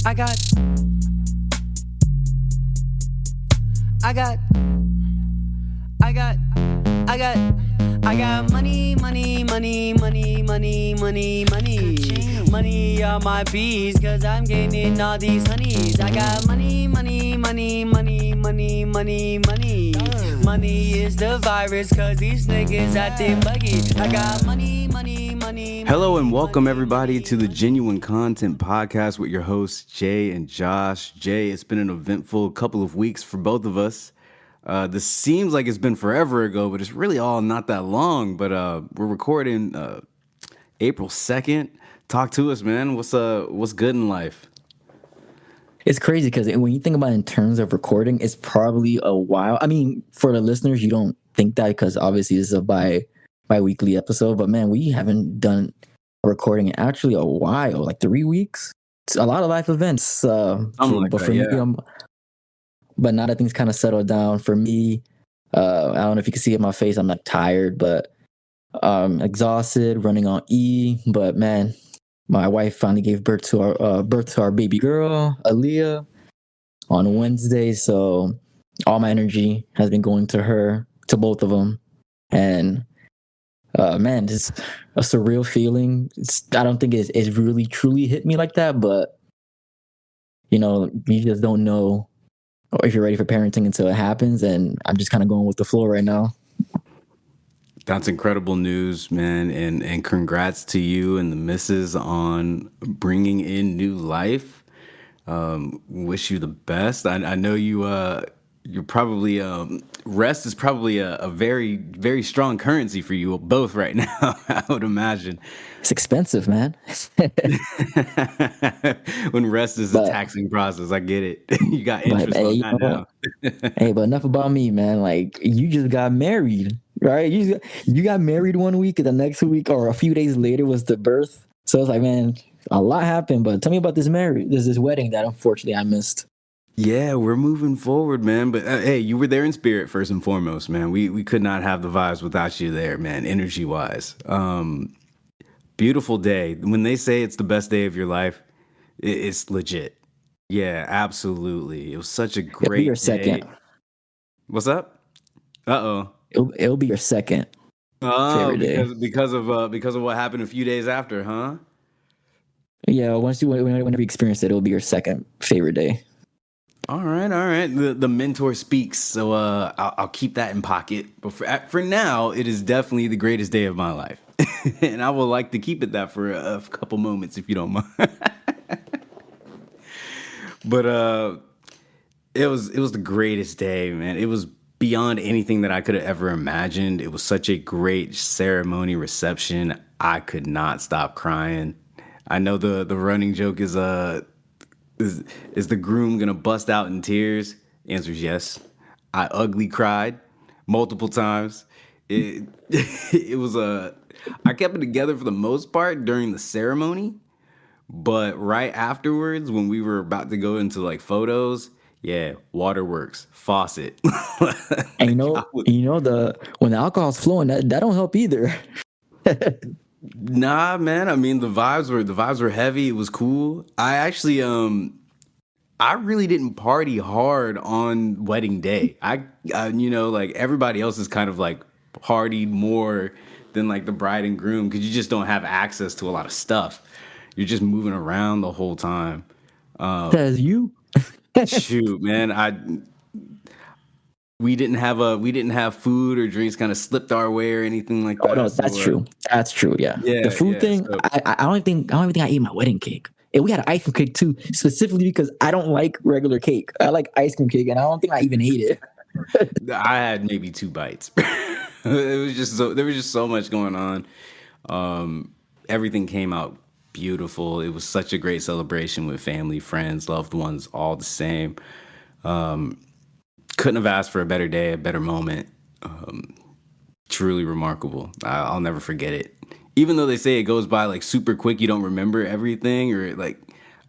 I got, I got, I got, I got, I got money, money, money, money, money, money, money, money on my bees, cause I'm getting all these honeys. I got money, money, money, money, money, money, money. Money is the virus, cause these niggas acting buggy. I got money, money, money. Hello and welcome everybody to the Genuine Content Podcast with your hosts Jay and Josh. Jay, it's been an eventful couple of weeks for both of us. This seems like it's been forever ago, but it's really all not that long. But we're recording April 2nd. Talk to us, man. What's good in life? It's crazy because when you think about it in terms of recording, it's probably a while. I mean, for the listeners, you don't think that because obviously this is a bi-weekly episode. But man, we haven't done a recording in actually a while, like 3 weeks. It's a lot of life events. Me, but now that things kind of settled down for me, I don't know if you can see it in my face. I'm not tired, but exhausted, running on E. But man, my wife finally gave birth to our baby girl, Aaliyah, on Wednesday. So all my energy has been going to her, to both of them. And man, just a surreal feeling. I don't think it's really truly hit me like that, but you know, you just don't know if you're ready for parenting until it happens. And I'm just kind of going with the flow right now. That's incredible news, man, and congrats to you and the missus on bringing in new life. Wish you the best. I know you're probably rest is probably a very, very strong currency for you both right now. I would imagine it's expensive, man. When rest is a taxing process, I get it. You got interest on that now. Hey, but enough about me, man. Like, you just got married, right? You got married 1 week, and the next week or a few days later was the birth. So it's like, man, a lot happened. But tell me about this marriage. There's this wedding that unfortunately I missed. Yeah, we're moving forward, man. But hey, you were there in spirit first and foremost, man. We could not have the vibes without you there, man. Energy wise, beautiful day. When they say it's the best day of your life, it's legit. Yeah, absolutely. It was such a great. It'll be your second. What's up? Uh-oh. It'll be your second. Oh, because of what happened a few days after, huh? Yeah, whenever you experience it, it'll be your second favorite day. All right. The mentor speaks, so I'll keep that in pocket. But for now, it is definitely the greatest day of my life, and I would like to keep it that for a couple moments, if you don't mind. But it was the greatest day, man. It was beyond anything that I could have ever imagined. It was such a great ceremony reception. I could not stop crying. I know the running joke is the groom gonna bust out in tears? The answer is yes. I ugly cried multiple times. It was I kept it together for the most part during the ceremony, but right afterwards, when we were about to go into like photos, yeah, waterworks, faucet. And when the alcohol's flowing, that don't help either. Nah, man. I mean, the vibes were heavy. It was cool. I actually I really didn't party hard on wedding day. I like everybody else is kind of like partied more than like the bride and groom because you just don't have access to a lot of stuff. You're just moving around the whole time. Says you. Shoot, man. We didn't have food or drinks kind of slipped our way or anything like that. Oh no, that's true. That's true. Yeah. The food thing. So, I don't even think I ate my wedding cake. And we had an ice cream cake too, specifically because I don't like regular cake. I like ice cream cake, and I don't think I even ate it. I had maybe 2 bites. There was just so much going on. Everything came out beautiful. It was such a great celebration with family, friends, loved ones, all the same. Couldn't have asked for a better day, a better moment. Truly remarkable. I'll never forget it. Even though they say it goes by like super quick, you don't remember everything, or like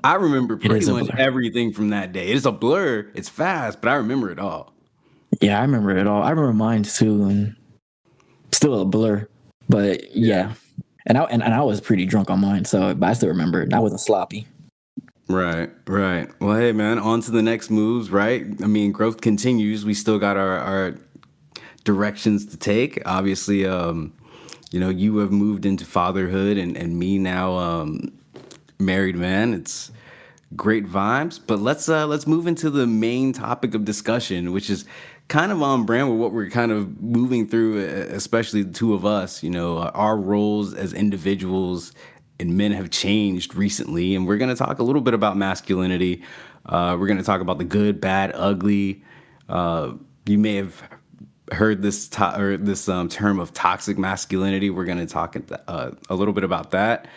I remember pretty much everything from that day. It's a blur. It's fast, but I remember it all. Yeah, I remember it all. I remember mine too, and still a blur. But yeah. And I was pretty drunk on mine, but I still remember it. I wasn't sloppy. Right, right. Well, hey, man, on to the next moves, right? I mean, growth continues. We still got our directions to take. Obviously, you have moved into fatherhood, and me now, married man. It's great vibes. But let's move into the main topic of discussion, which is kind of on brand with what we're kind of moving through, especially the two of us. Our roles as individuals and men have changed recently, and we're going to talk a little bit about masculinity. We're going to talk about the good, bad, ugly. You may have heard this term of toxic masculinity. We're going to talk a little bit about that,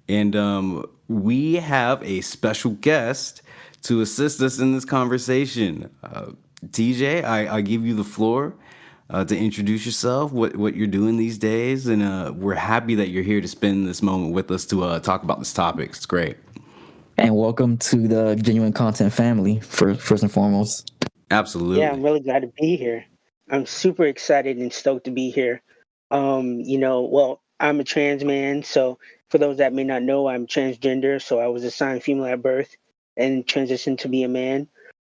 and we have a special guest to assist us in this conversation. TJ, I give you the floor to introduce yourself, what you're doing these days, and we're happy that you're here to spend this moment with us to talk about this topic. It's great. And welcome to the Genuine Content family, first and foremost. Yeah, I'm Absolutely. really glad to be here. I'm super excited and stoked to be here. Well, I'm a trans man, so for those that may not know, I'm transgender. So I was assigned female at birth and transitioned to be a man.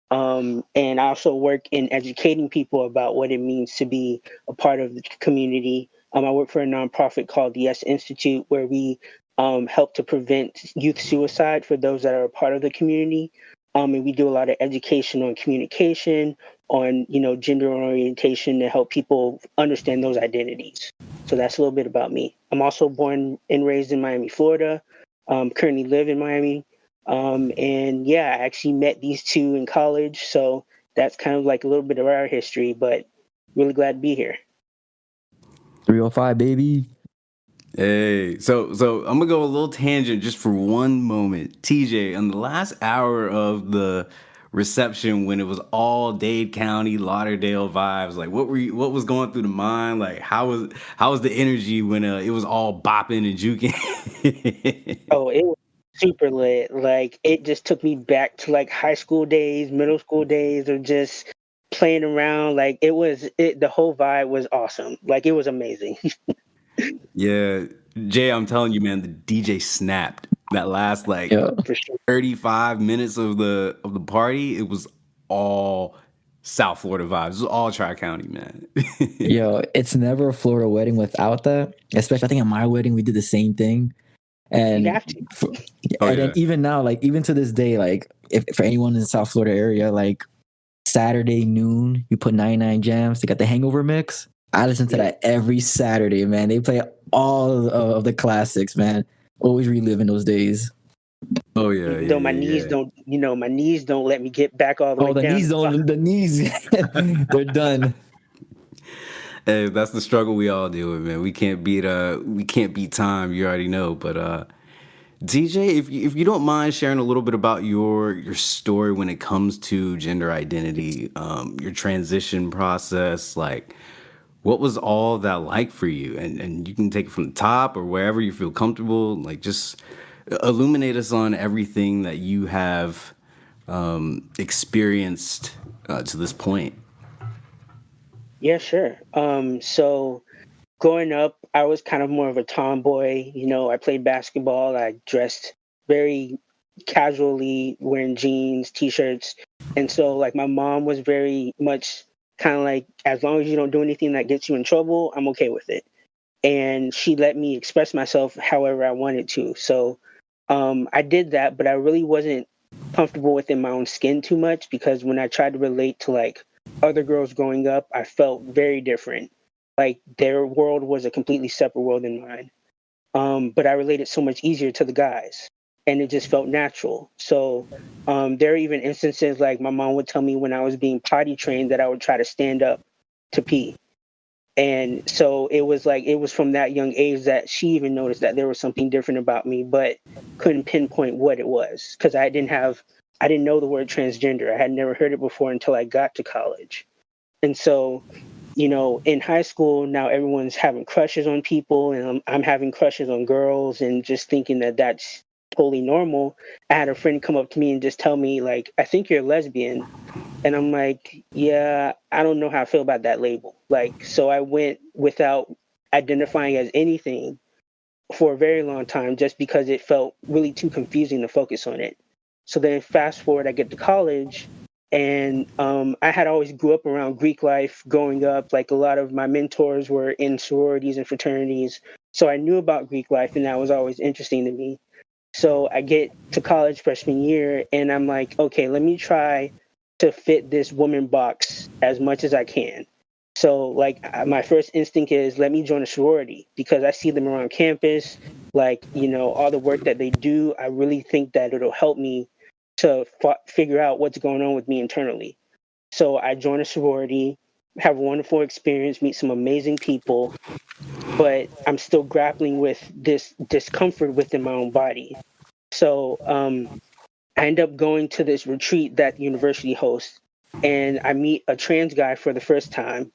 And I also work in educating people about what it means to be a part of the community. I work for a nonprofit called the Yes Institute, where we help to prevent youth suicide for those that are a part of the community. And we do a lot of education on communication, on gender orientation to help people understand those identities. So that's a little bit about me. I'm also born and raised in Miami, Florida. Currently live in Miami. And yeah, I actually met these two in college. So that's kind of like a little bit of our history, but really glad to be here. 305, baby. Hey, so I'm gonna go a little tangent just for one moment. TJ, on the last hour of the reception when it was all Dade County, Lauderdale vibes, like what was going through the mind? Like how was the energy when it was all bopping and juking? Oh, it was super lit. Like it just took me back to like high school days, middle school days of just playing around. Like the whole vibe was awesome. Like it was amazing. Yeah, Jay, I'm telling you, man, the DJ snapped. That last like Yeah. For sure. 35 minutes of the party, it was all South Florida vibes. It was all Tri County, man. Yo, it's never a Florida wedding without that. Especially, I think at my wedding, we did the same thing. You And have to. for, Oh and then yeah. even now, like even to this day, like if for anyone in the South Florida area, like Saturday noon, you put 99 Jams. They got the Hangover mix. I listen to Yeah. that every Saturday, man. They play all of the classics, man. Always reliving those days. Oh yeah, Even though yeah, yeah, my knees don't let me get back all the way Oh, the down. knees don't. The knees, they're done. Hey, that's the struggle we all deal with, man. We can't beat time. You already know. But DJ, if you don't mind sharing a little bit about your story when it comes to gender identity, your transition process, like what was all that like for you? And you can take it from the top or wherever you feel comfortable. Like just illuminate us on everything that you have experienced to this point. Yeah, sure. So growing up, I was kind of more of a tomboy. I played basketball. I dressed very casually, wearing jeans, t-shirts. And so, like, my mom was very much kind of like, as long as you don't do anything that gets you in trouble, I'm okay with it. And she let me express myself however I wanted to. So I did that, but I really wasn't comfortable within my own skin too much because when I tried to relate to like other girls growing up, I felt very different. Like their world was a completely separate world than mine. But I related so much easier to the guys, and it just felt natural. So there are even instances like my mom would tell me when I was being potty trained that I would try to stand up to pee, and so it was from that young age that she even noticed that there was something different about me, but couldn't pinpoint what it was because I didn't know the word transgender. I had never heard it before until I got to college. And so, in high school now everyone's having crushes on people, and I'm having crushes on girls, and just thinking that that's totally normal. I had a friend come up to me and just tell me like, "I think you're a lesbian." And I'm like, yeah, I don't know how I feel about that label. Like, so I went without identifying as anything for a very long time just because it felt really too confusing to focus on it. So then fast forward, I get to college, and I had always grew up around Greek life growing up. Like a lot of my mentors were in sororities and fraternities, so I knew about Greek life, and that was always interesting to me. So I get to college freshman year, and I'm like, okay, let me try to fit this woman box as much as I can. So like my first instinct is let me join a sorority because I see them around campus, like all the work that they do. I really think that it'll help me to figure out what's going on with me internally. So I join a sorority, have a wonderful experience, meet some amazing people, but I'm still grappling with this discomfort within my own body. So I end up going to this retreat that the university hosts, and I meet a trans guy for the first time,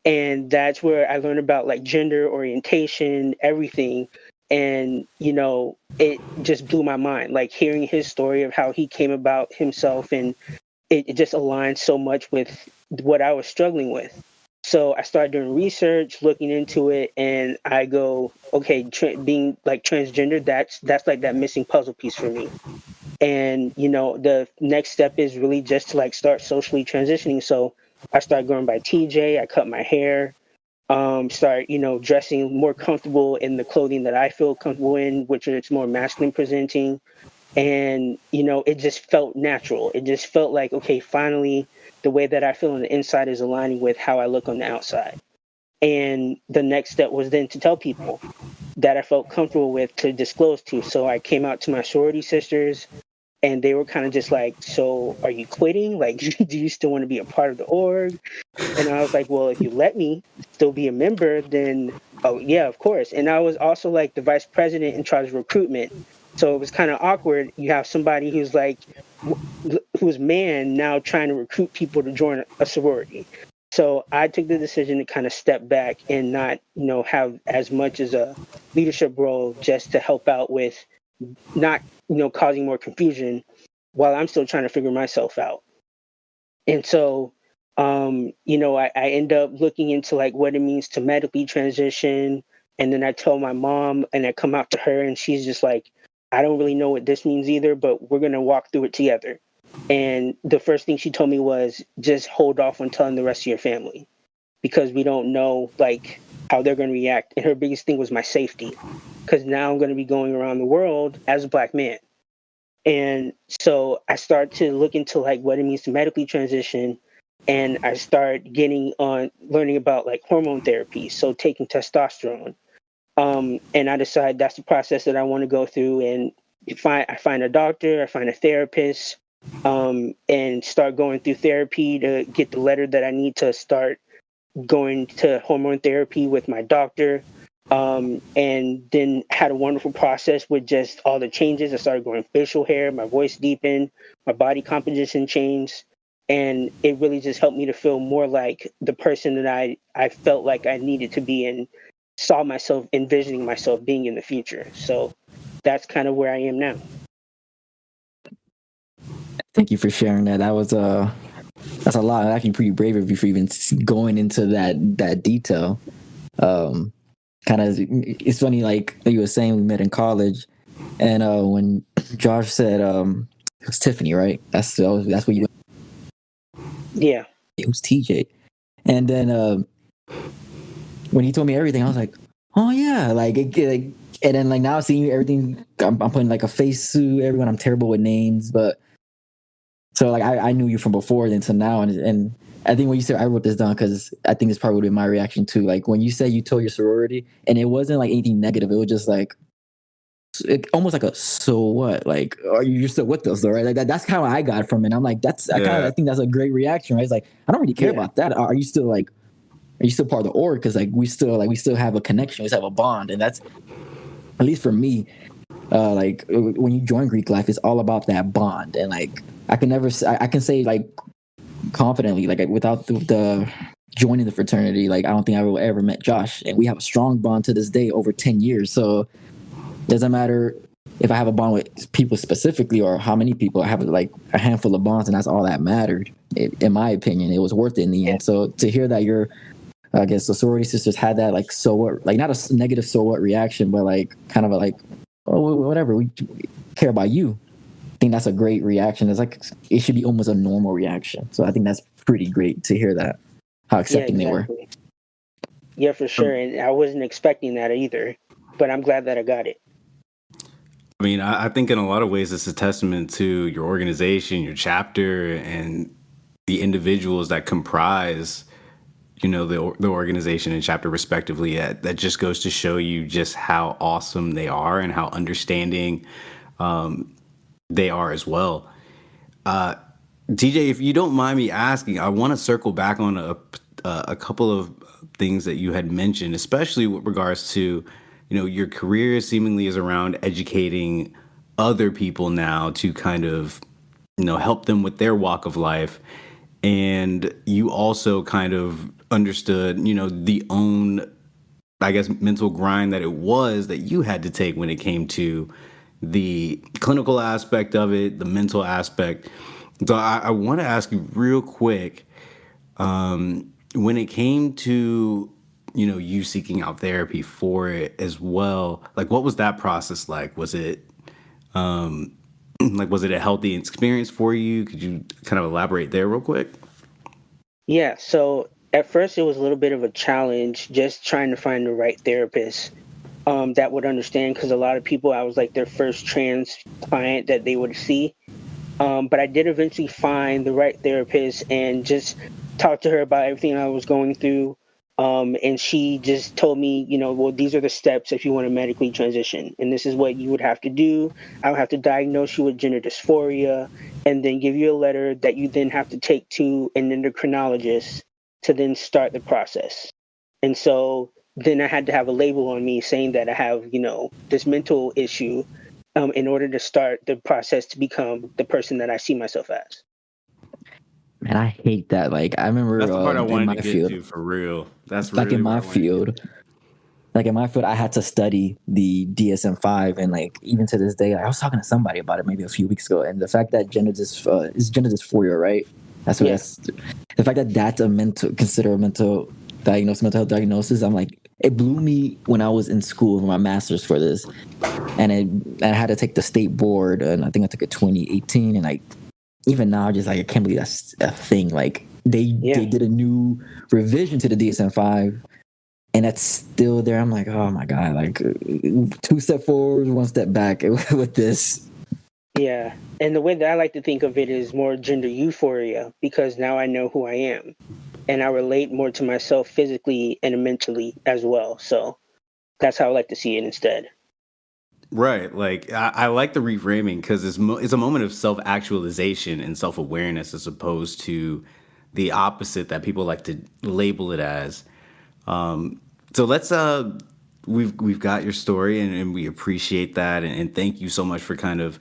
and that's where I learned about like gender orientation, everything. And it just blew my mind, like hearing his story of how he came about himself, and it just aligned so much with what I was struggling with. So I started doing research, looking into it, and I go, okay, being like transgender, that's like that missing puzzle piece for me. And the next step is really just to like start socially transitioning. So I started going by TJ. I cut my hair, start dressing more comfortable in the clothing that I feel comfortable in, which is more masculine presenting. And it just felt natural. It just felt like, okay, finally the way that I feel on the inside is aligning with how I look on the outside. And the next step was then to tell people that I felt comfortable with, to disclose to. So I came out to my sorority sisters, and they were kind of just like, so are you quitting? Like, do you still want to be a part of the org? And I was like, well, if you let me still be a member, then, oh, yeah, of course. And I was also like the vice president in charge of recruitment. So it was kind of awkward. You have somebody who's like, who's man now trying to recruit people to join a sorority. So I took the decision to kind of step back and not, have as much as a leadership role, just to help out with not, causing more confusion while I'm still trying to figure myself out. And so, I end up looking into like what it means to medically transition. And then I tell my mom, and I come out to her, and she's just like, I don't really know what this means either, but we're going to walk through it together. And the first thing she told me was just hold off on telling the rest of your family, because we don't know like how they're going to react. And her biggest thing was my safety, because now I'm going to be going around the world as a Black man. And so I start to look into like what it means to medically transition. And I start getting on learning about like hormone therapy. So taking testosterone. And I decide that's the process that I want to go through. And I find a doctor, I find a therapist, and start going through therapy to get the letter that I need to start going to hormone therapy with my doctor. And then had a wonderful process with just all the changes. I started growing facial hair, my voice deepened, my body composition changed. And it really just helped me to feel more like the person that I felt like I needed to be, and saw myself envisioning myself being in the future. So that's kind of where I am now. Thank you for sharing that. That was that's a lot. Actually, pretty brave of you for even going into that detail. Kind of, it's funny. Like you were saying, we met in college, and when Josh said it was Tiffany, right? That's what you. Yeah. It was TJ, and then when he told me everything, I was like, oh yeah, like and then like now seeing everything, I'm putting like a face to everyone. I'm terrible with names, but. So like I knew you from before then to now, and I think when you said, I wrote this down because I think it's probably would be my reaction too. Like when you said you told your sorority, and it wasn't like anything negative, it was just like almost like a so what? Like are you still with us though, right? Like that's kind of what I got from it. I'm like I think that's a great reaction, right? It's like I don't really care about that. Are you still part of the org? Because like we still have a connection, we still have a bond, and that's at least for me. Like when you join Greek life, it's all about that bond, and like I can say like confidently, like without the joining the fraternity, like I don't think I will ever met Josh, and we have a strong bond to this day over 10 years. So it doesn't matter if I have a bond with people specifically or how many people. I have like a handful of bonds, and that's all that mattered. In my opinion, it was worth it in the end. So to hear that I guess the sorority sisters had that like so what, like not a negative so what reaction, but like kind of a like, oh whatever, we care about you. think that's a great reaction. It's like it should be almost a normal reaction. So I think that's pretty great to hear that, how accepting they were. Yeah, for sure. And I wasn't expecting that either, but I'm glad that I got it. I mean, I think in a lot of ways it's a testament to your organization, your chapter, and the individuals that comprise, the organization and chapter respectively. That just goes to show you just how awesome they are and how understanding they are as well. TJ, if you don't mind me asking, I want to circle back on a couple of things that you had mentioned, especially with regards to, your career seemingly is around educating other people now to kind of, help them with their walk of life. And you also kind of understood, the own, I guess, mental grind that it was that you had to take when it came to the clinical aspect of it, the mental aspect. So I want to ask you real quick, when it came to, you seeking out therapy for it as well, like what was that process like? Was it was it a healthy experience for you? Could you kind of elaborate there real quick? Yeah, so at first it was a little bit of a challenge just trying to find the right therapist that would understand, because a lot of people, I was like their first trans client that they would see. But I did eventually find the right therapist and just talk to her about everything I was going through. And she just told me, well, these are the steps if you want to medically transition. And this is what you would have to do. I would have to diagnose you with gender dysphoria and then give you a letter that you then have to take to an endocrinologist to then start the process. And so then I had to have a label on me saying that I have, this mental issue in order to start the process to become the person that I see myself as. Man, I hate that. Like, I remember That's the part I in wanted my to get field, to for real. That's like really in my what I wanted to get field, like in my field, I had to study the DSM-5, and like even to this day, like, I was talking to somebody about it maybe a few weeks ago, and the fact that is gender dysphoria, right? That's what that's the fact that that's consider a mental health diagnosis. I'm like, it blew me when I was in school for my master's for this, and I had to take the state board, and I think I took it 2018, and like even now, just like I can't believe that's a thing. Like they did a new revision to the DSM-5, and that's still there. I'm like, oh my god, like 2 step forward, 1 step back with this. Yeah, and the way that I like to think of it is more gender euphoria, because now I know who I am, and I relate more to myself physically and mentally as well. So that's how I like to see it instead. Right. Like I like the reframing because it's a moment of self-actualization and self-awareness as opposed to the opposite that people like to label it as. So let's we've got your story and we appreciate that and thank you so much for kind of,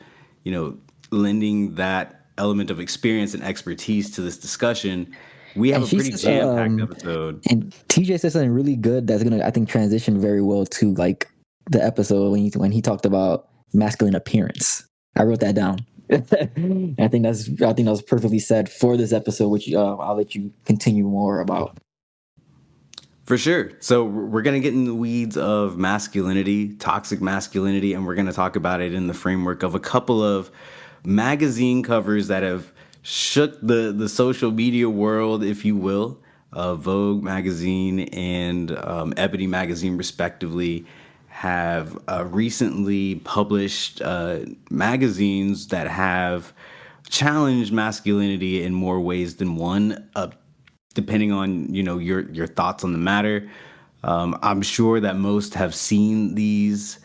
lending that element of experience and expertise to this discussion. We have a pretty jam-packed episode. And TJ said something really good that's gonna, I think, transition very well to like the episode when he talked about masculine appearance. I wrote that down. I think that was perfectly said for this episode, which I'll let you continue more about. For sure. So we're going to get in the weeds of masculinity, toxic masculinity, and we're going to talk about it in the framework of a couple of magazine covers that have shook the social media world, if you will. Vogue magazine and Ebony magazine, respectively, have recently published magazines that have challenged masculinity in more ways than one, depending on your thoughts on the matter. I'm sure that most have seen these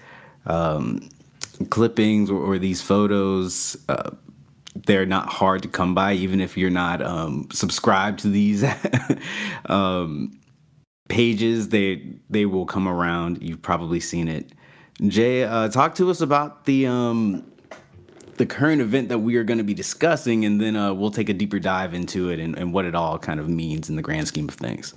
clippings or these photos. They're not hard to come by, even if you're not subscribed to these pages. They will come around. You've probably seen it. Jay, talk to us about the current event that we are going to be discussing, and then we'll take a deeper dive into it and what it all kind of means in the grand scheme of things.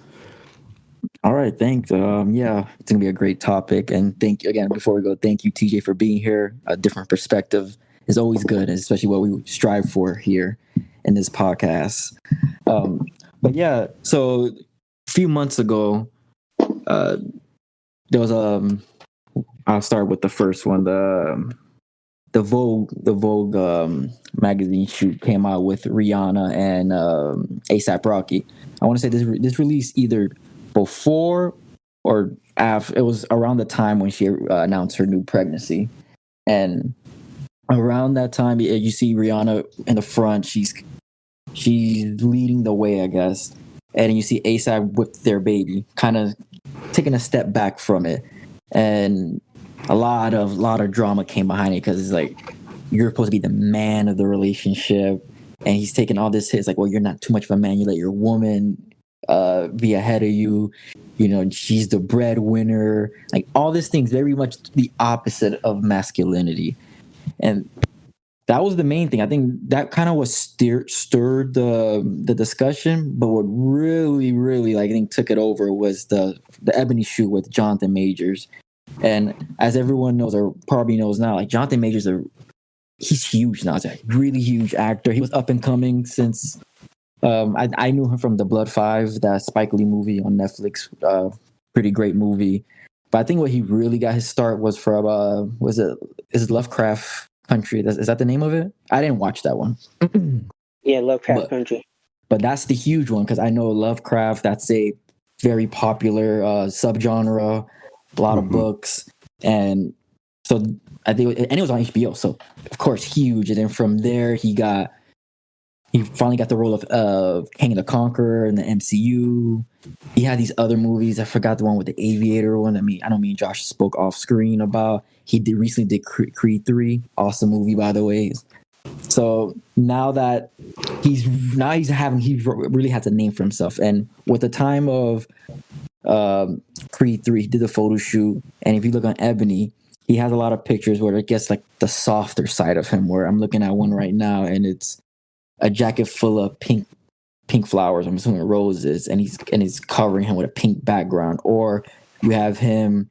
All right, thanks. Yeah, it's gonna be a great topic, and thank you again. Before we go, thank you, TJ, for being here. A different perspective is always good, especially what we strive for here in this podcast. But yeah, so a few months ago, there was I'll start with the first one. the Vogue magazine shoot came out with Rihanna and ASAP Rocky. I want to say this released either before or after. It was around the time when she announced her new pregnancy, and around that time, you see Rihanna in the front. She's leading the way, I guess, and you see ASAP with their baby, kind of taking a step back from it, and a lot of drama came behind it because it's like you're supposed to be the man of the relationship, and he's taking all this hits like, well, you're not too much of a man. You let your woman be ahead of you. You know, she's the breadwinner. Like all these things, very much the opposite of masculinity, and that was the main thing. I think that kind of was stirred the discussion. But what really, really, like, I think took it over was the Ebony shoot with Jonathon Majors. And as everyone knows or probably knows now, like Jonathon Majors, he's huge now. He's a really huge actor. He was up and coming since I knew him from The Blood 5, that Spike Lee movie on Netflix. Pretty great movie. But I think what he really got his start was from is it Lovecraft Country? Is that the name of it? I didn't watch that one. Yeah, Lovecraft Country. But that's the huge one because I know Lovecraft. That's a very popular subgenre, a lot of books, and so I think, and it was on HBO. So of course, huge. And then from there, he finally got the role of King the Conqueror in the MCU. He had these other movies. I forgot the one with the aviator one. I know me and Josh spoke off screen about. He recently did Creed 3. Awesome movie, by the way. So now that he really has a name for himself. And with the time of Creed 3, he did the photo shoot. And if you look on Ebony, he has a lot of pictures where it gets like the softer side of him, where I'm looking at one right now and it's a jacket full of pink flowers, I'm assuming roses, and he's covering him with a pink background. Or you have him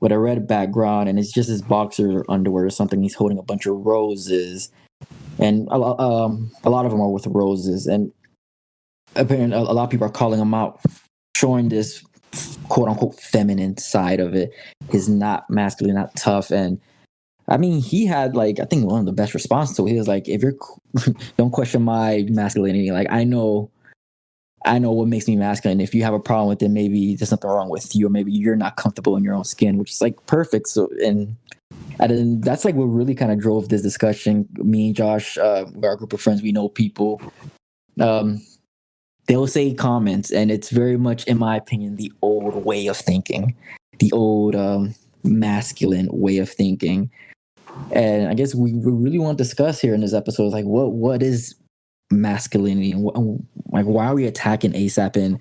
with a red background and it's just his boxer underwear or something. He's holding a bunch of roses, and a lot of them are with roses. And apparently, a lot of people are calling him out, showing this quote unquote feminine side of it. He's not masculine, not tough. And I mean, he had like, I think one of the best responses to it. He was like, if you're don't question my masculinity. Like I know what makes me masculine. If you have a problem with it, maybe there's something wrong with you, or maybe you're not comfortable in your own skin, which is like perfect. So, and that's like what really kind of drove this discussion. Me and Josh, our group of friends, we know people. They'll say comments, and it's very much, in my opinion, the old way of thinking, the old masculine way of thinking. And I guess we really want to discuss here in this episode is like what is masculinity, and like why are we attacking ASAP and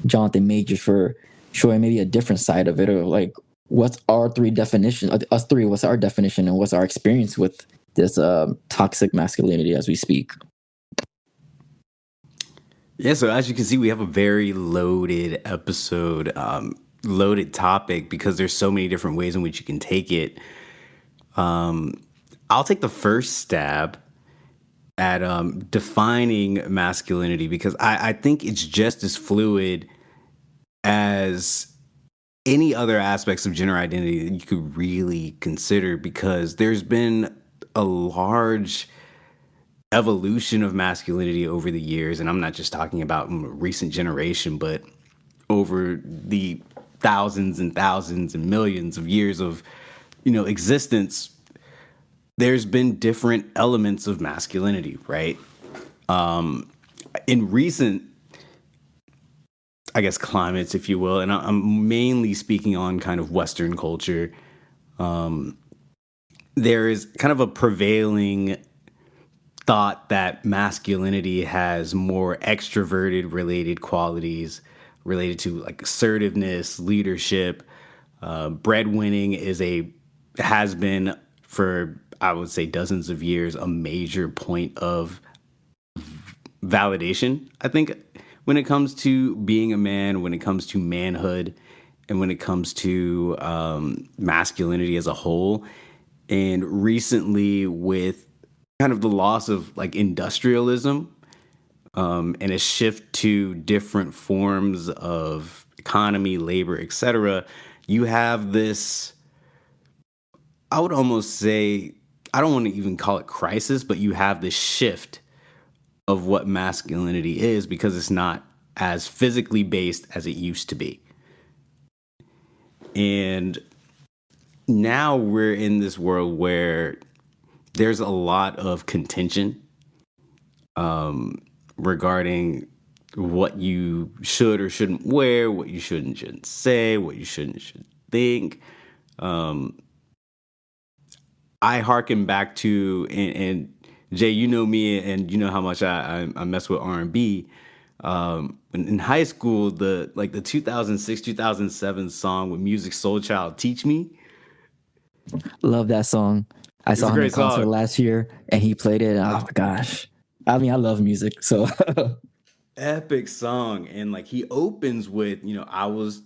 Jonathon Majors for showing maybe a different side of it, or like what's our definition, what's our definition, and what's our experience with this toxic masculinity as we speak. Yeah, so as you can see, we have a very loaded episode, loaded topic, because there's so many different ways in which you can take it. I'll take the first stab at defining masculinity, because I think it's just as fluid as any other aspects of gender identity that you could really consider, because there's been a large evolution of masculinity over the years. And I'm not just talking about recent generation, but over the thousands and thousands and millions of years of, existence, there's been different elements of masculinity, right? In recent, I guess, climates, if you will, and I'm mainly speaking on kind of Western culture, there is kind of a prevailing thought that masculinity has more extroverted related qualities related to like assertiveness, leadership. Breadwinning has been for, I would say, dozens of years, a major point of validation, I think, when it comes to being a man, when it comes to manhood, and when it comes to masculinity as a whole. And recently, with kind of the loss of like industrialism and a shift to different forms of economy, labor, etc., you have this, I would almost say, I don't want to even call it crisis, but you have this shift of what masculinity is because it's not as physically based as it used to be. And now we're in this world where there's a lot of contention regarding what you should or shouldn't wear, what you shouldn't say, what you should think. I hearken back to and Jay, you know me, and you know how much I mess with R&B. In high school, the 2006 2007 song with Music Soul Child, "Teach Me." Love that song. I It's saw a him in great concert song. last year, and he played it. Oh my gosh! I mean, I love music, so Epic song, and like he opens with, I was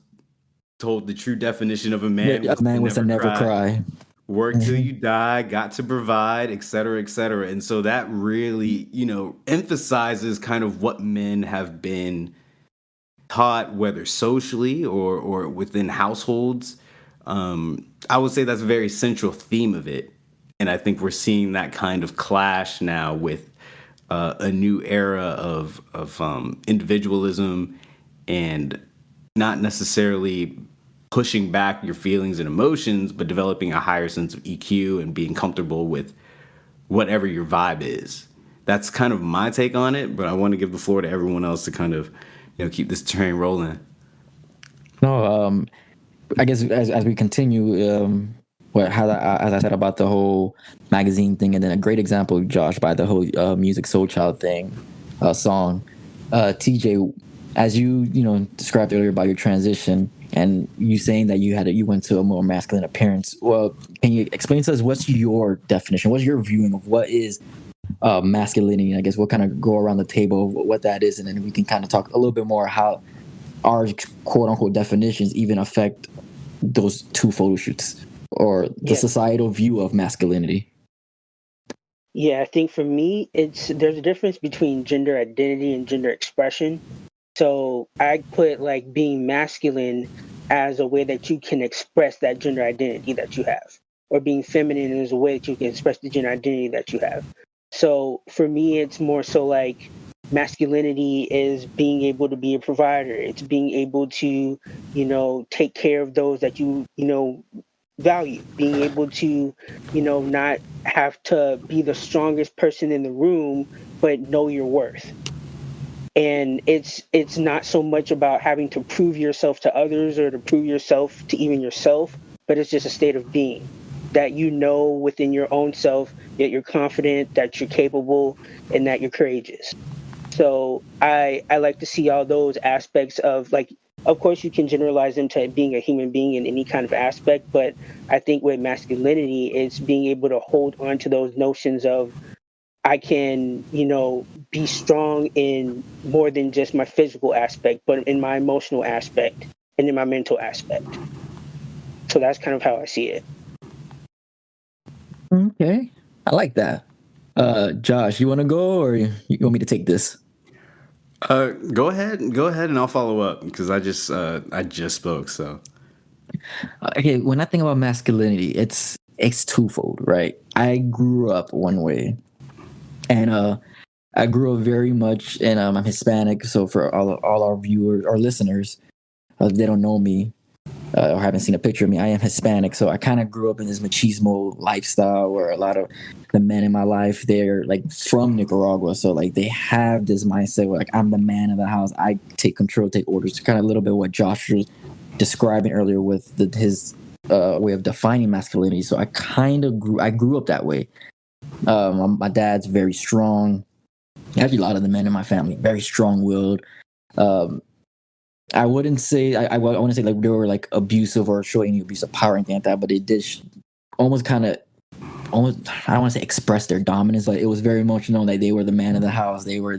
told the true definition of a man a was to man was to never never cry, cry. work till Mhm. you die, got to provide, et cetera, et cetera. And so that really, emphasizes kind of what men have been taught, whether socially or within households. I would say that's a very central theme of it. And I think we're seeing that kind of clash now with a new era of individualism and not necessarily pushing back your feelings and emotions, but developing a higher sense of EQ and being comfortable with whatever your vibe is. That's kind of my take on it, but I want to give the floor to everyone else to kind of, keep this train rolling. No, I guess as we continue, as I said about the whole magazine thing, and then a great example, Josh, by the whole Music Soul Child thing, song. TJ, as you described earlier about your transition, and you saying that you went to a more masculine appearance. Well, can you explain to us what's your definition? What's your viewing of what is masculinity? I guess we'll kind of go around the table of what that is, and then we can kind of talk a little bit more how our quote unquote definitions even affect those two photo shoots or the societal view of masculinity. Yeah, I think for me, there's a difference between gender identity and gender expression. So I put like being masculine as a way that you can express that gender identity that you have, or being feminine is a way that you can express the gender identity that you have. So for me, it's more so like masculinity is being able to be a provider. It's being able to, take care of those that you value, being able to, not have to be the strongest person in the room, but know your worth. And it's not so much about having to prove yourself to others or to prove yourself to even yourself, but it's just a state of being that you know within your own self that you're confident, that you're capable, and that you're courageous. So I like to see all those aspects of, like, of course you can generalize them to being a human being in any kind of aspect, but I think with masculinity it's being able to hold on to those notions of I can, be strong in more than just my physical aspect, but in my emotional aspect and in my mental aspect. So that's kind of how I see it. Okay, I like that. Josh, you want to go or you want me to take this? Go ahead, and I'll follow up because I just spoke. So Okay, when I think about masculinity, it's twofold, right? I grew up one way, and I grew up very much, and I'm Hispanic. So for all our viewers or listeners, they don't know me or haven't seen a picture of me. I am Hispanic, so I kind of grew up in this machismo lifestyle where a lot of the men in my life, they're like from Nicaragua, so like they have this mindset where like I'm the man of the house. I take control, take orders. Kind of a little bit what Josh was describing earlier with his way of defining masculinity. So I grew up that way. My dad's very strong. Actually, a lot of the men in my family very strong-willed. I wouldn't say I want to say like they were like abusive or showing any abuse of power or anything like that, but it did almost I don't want to say express their dominance. Like it was very much known that they were the man of the house. They were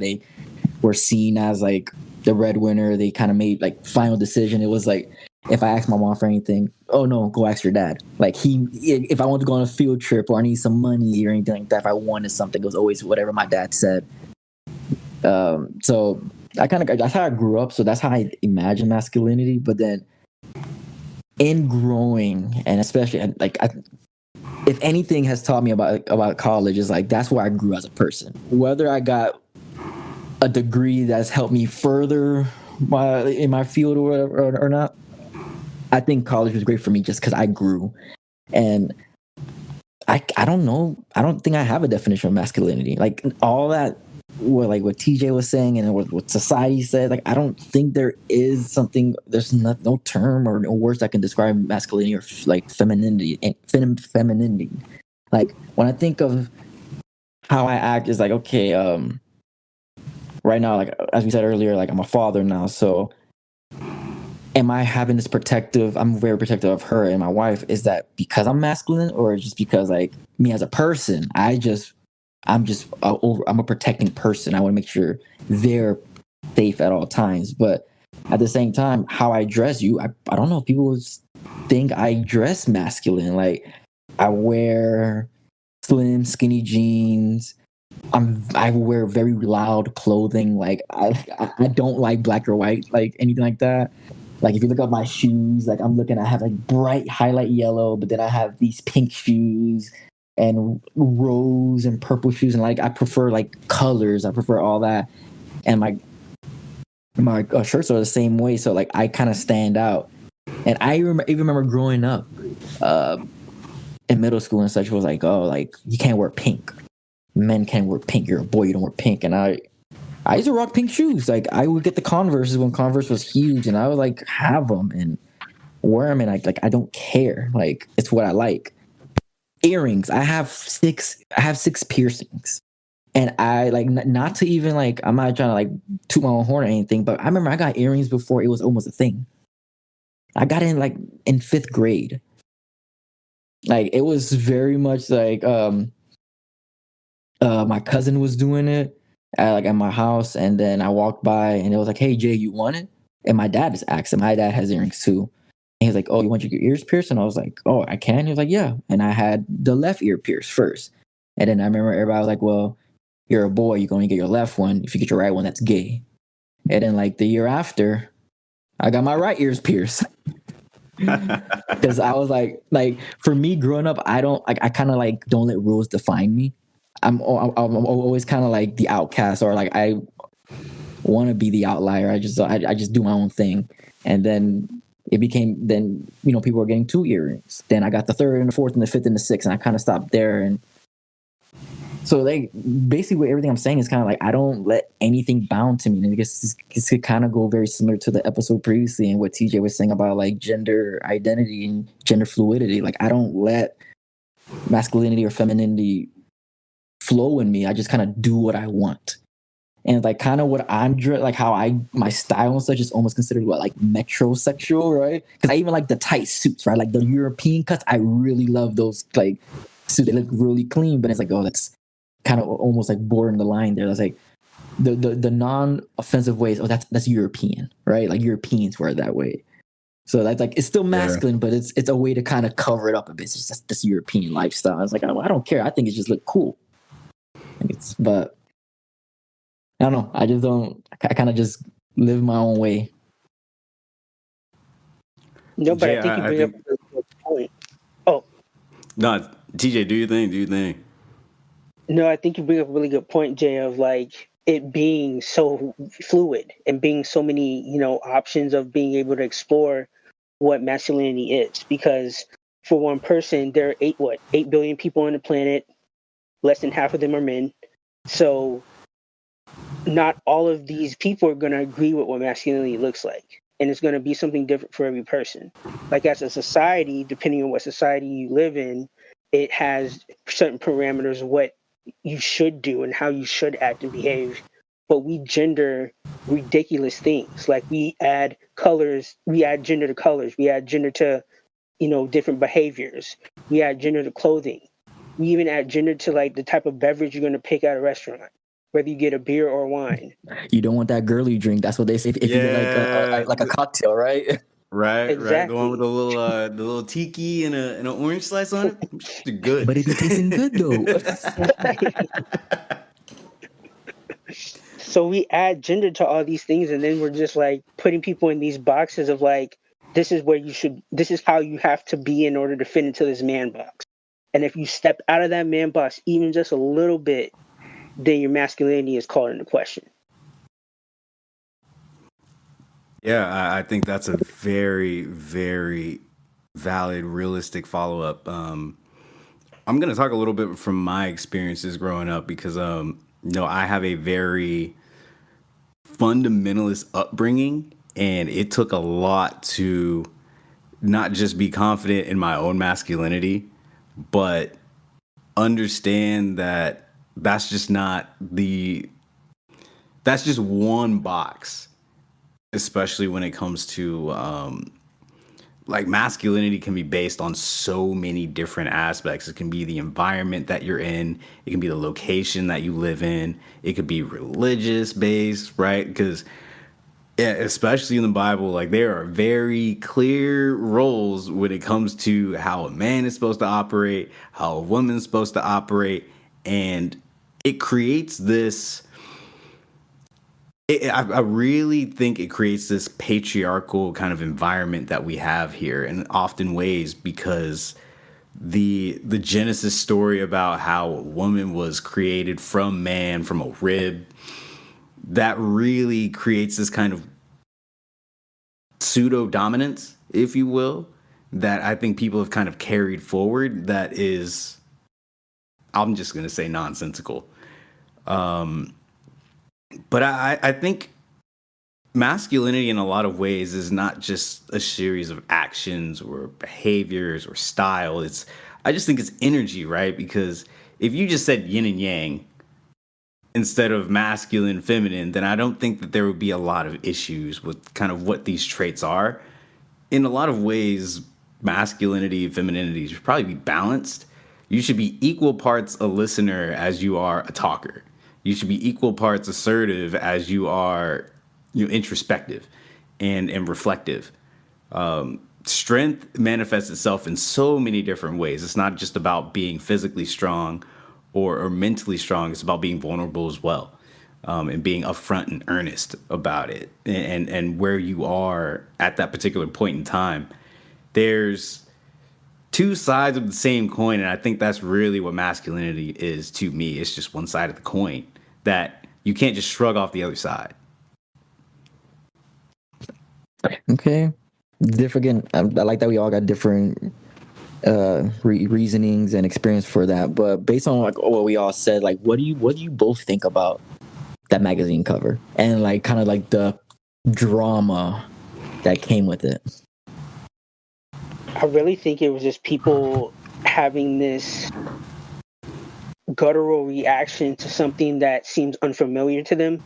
seen as like the breadwinner. They kind of made like final decision. It was like if I asked my mom for anything, oh no, go ask your dad. Like if I wanted to go on a field trip or I need some money or anything like that, if I wanted something, it was always whatever my dad said. So that's how I grew up. So that's how I imagine masculinity. But then in growing, and especially like if anything has taught me about college, is like that's where I grew as a person. Whether I got a degree that's helped me further in my field or whatever or not, I think college was great for me just because I grew. And I don't know. I don't think I have a definition of masculinity. Like all that, what TJ was saying and what society said. Like I don't think there is something. There's no term or no words that can describe masculinity or like femininity. Femininity. Like when I think of how I act, is like okay. Right now, like as we said earlier, like I'm a father now, so am I having this protective? I'm very protective of her and my wife. Is that because I'm masculine, or just because like me as a person? I'm a protecting person. I want to make sure they're safe at all times. But at the same time, how I dress, I don't know if people think I dress masculine. Like I wear slim, skinny jeans. I wear very loud clothing. Like I don't like black or white, like anything like that. Like if you look at my shoes, like I have like bright highlight yellow, but then I have these pink shoes and rose and purple shoes, and like I prefer like colors. I prefer all that, and my shirts are the same way. So like I kind of stand out. And I even remember growing up in middle school and such, was like, oh, like you can't wear pink. Men can't wear pink. You're a boy. You don't wear pink. And I used to rock pink shoes. Like I would get the Converses when Converse was huge, and I would like have them and wear them. And I don't care. Like it's what I like. Earrings. I have six piercings, and I like not to even like. I'm not trying to like toot my own horn or anything, but I remember I got earrings before it was almost a thing. I got in 5th grade. Like it was very much like my cousin was doing it at my house, and then I walked by and it was like, "Hey Jay, you want it?" And my dad just asked him. My dad has earrings too. And he was like, "Oh, you want your ears pierced?" And I was like, "Oh, I can." He was like, "Yeah." And I had the left ear pierced first. And then I remember everybody was like, "Well, you're a boy, you're going to get your left one. If you get your right one, that's gay." And then like the year after, I got my right ears pierced. Because I was like for me growing up, I kind of like don't let rules define me. I'm always kind of like the outcast, or like I want to be the outlier. I just do my own thing. And then it became, then people were getting 2 earrings. Then I got the 3rd and the 4th and the 5th and the 6th, and I kind of stopped there. And so like basically everything I'm saying is kind of like I don't let anything bound to me. And I guess this could kind of go very similar to the episode previously and what TJ was saying about like gender identity and gender fluidity. Like I don't let masculinity or femininity flow in me. I just kind of do what I want. And like kind of what I'm like how my style and such is almost considered like metrosexual, right? Because I even like the tight suits, right? Like the European cuts, I really love those like suits. They look really clean, but it's like, oh, that's kind of almost like bordering the line there. That's like the non-offensive ways. Oh, that's European, right? Like Europeans wear it that way. So that's like it's still masculine, but it's a way to kind of cover it up a bit. It's just this European lifestyle. It's like I don't care. I think it just look cool. But I don't know. I just don't. I kind of just live my own way. No, but I think you bring up a good point. Oh. No, TJ, do you think? No, I think you bring up a really good point, Jay, of like it being so fluid and being so many, options of being able to explore what masculinity is. Because for one person, there are 8 billion people on the planet. Less than half of them are men. So not all of these people are going to agree with what masculinity looks like. And it's going to be something different for every person. Like as a society, depending on what society you live in, it has certain parameters of what you should do and how you should act and behave. But we gender ridiculous things. Like we add colors, we add gender to colors, we add gender to, different behaviors. We add gender to clothing. We even add gender to like the type of beverage you're going to pick at a restaurant, whether you get a beer or wine. You don't want that girly drink. That's what they say. If you get like a cocktail, right? Right, Exactly. the one with the little tiki and an orange slice on it. It's good. But it be tasting good though. So we add gender to all these things, and then we're just like putting people in these boxes of like, this is how you have to be in order to fit into this man box. And if you step out of that man box even just a little bit, then your masculinity is called into question. Yeah, I think that's a very, very valid, realistic follow up. I'm going to talk a little bit from my experiences growing up because, I have a very fundamentalist upbringing, and it took a lot to not just be confident in my own masculinity, but understand that that's just not the that's just one box, especially when it comes to like masculinity can be based on so many different aspects. It can be the environment that you're in, it can be the location that you live in, it could be religious based, right? Because yeah, especially in the Bible, like there are very clear roles when it comes to how a man is supposed to operate, how a woman's supposed to operate, and it creates this. I really think it creates this patriarchal kind of environment that we have here, in often ways because the Genesis story about how a woman was created from man, from a rib, that really creates this kind of pseudo dominance, if you will, that I think people have kind of carried forward. That is, I'm just going to say nonsensical. But I think masculinity in a lot of ways is not just a series of actions or behaviors or style. I just think it's energy, right? Because if you just said yin and yang instead of masculine, feminine, then I don't think that there would be a lot of issues with kind of what these traits are. In a lot of ways, masculinity, femininity should probably be balanced. You should be equal parts a listener as you are a talker. You should be equal parts assertive as you are, introspective and reflective. Strength manifests itself in so many different ways. It's not just about being physically strong or mentally strong. It's about being vulnerable as well, and being upfront and earnest about it, and where you are at that particular point in time. There's two sides of the same coin, and I think that's really what masculinity is to me. It's just one side of the coin that you can't just shrug off the other side. Okay. Different. I like that we all got different reasonings and experience for that. But based on like what we all said, like what do you both think about that magazine cover and like kind of like the drama that came with it? I really think it was just people having this guttural reaction to something that seems unfamiliar to them.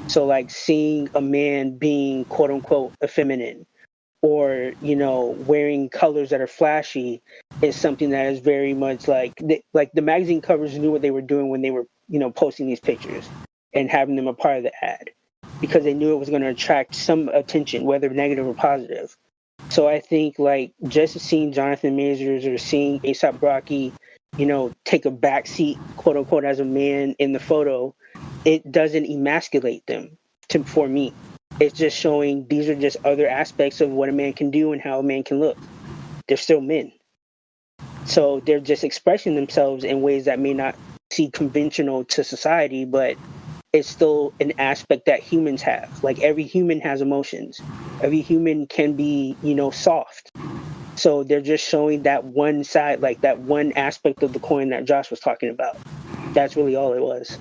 So like seeing a man being quote unquote effeminate or, wearing colors that are flashy is something that is very much like the magazine covers knew what they were doing when they were, posting these pictures and having them a part of the ad because they knew it was going to attract some attention, whether negative or positive. So I think like just seeing Jonathon Majors or seeing A$AP Rocky, take a backseat, quote unquote, as a man in the photo, it doesn't emasculate them for me. It's just showing these are just other aspects of what a man can do and how a man can look. They're still men. So they're just expressing themselves in ways that may not seem conventional to society, but it's still an aspect that humans have. Like every human has emotions. Every human can be, soft. So they're just showing that one side, like that one aspect of the coin that Josh was talking about. That's really all it was.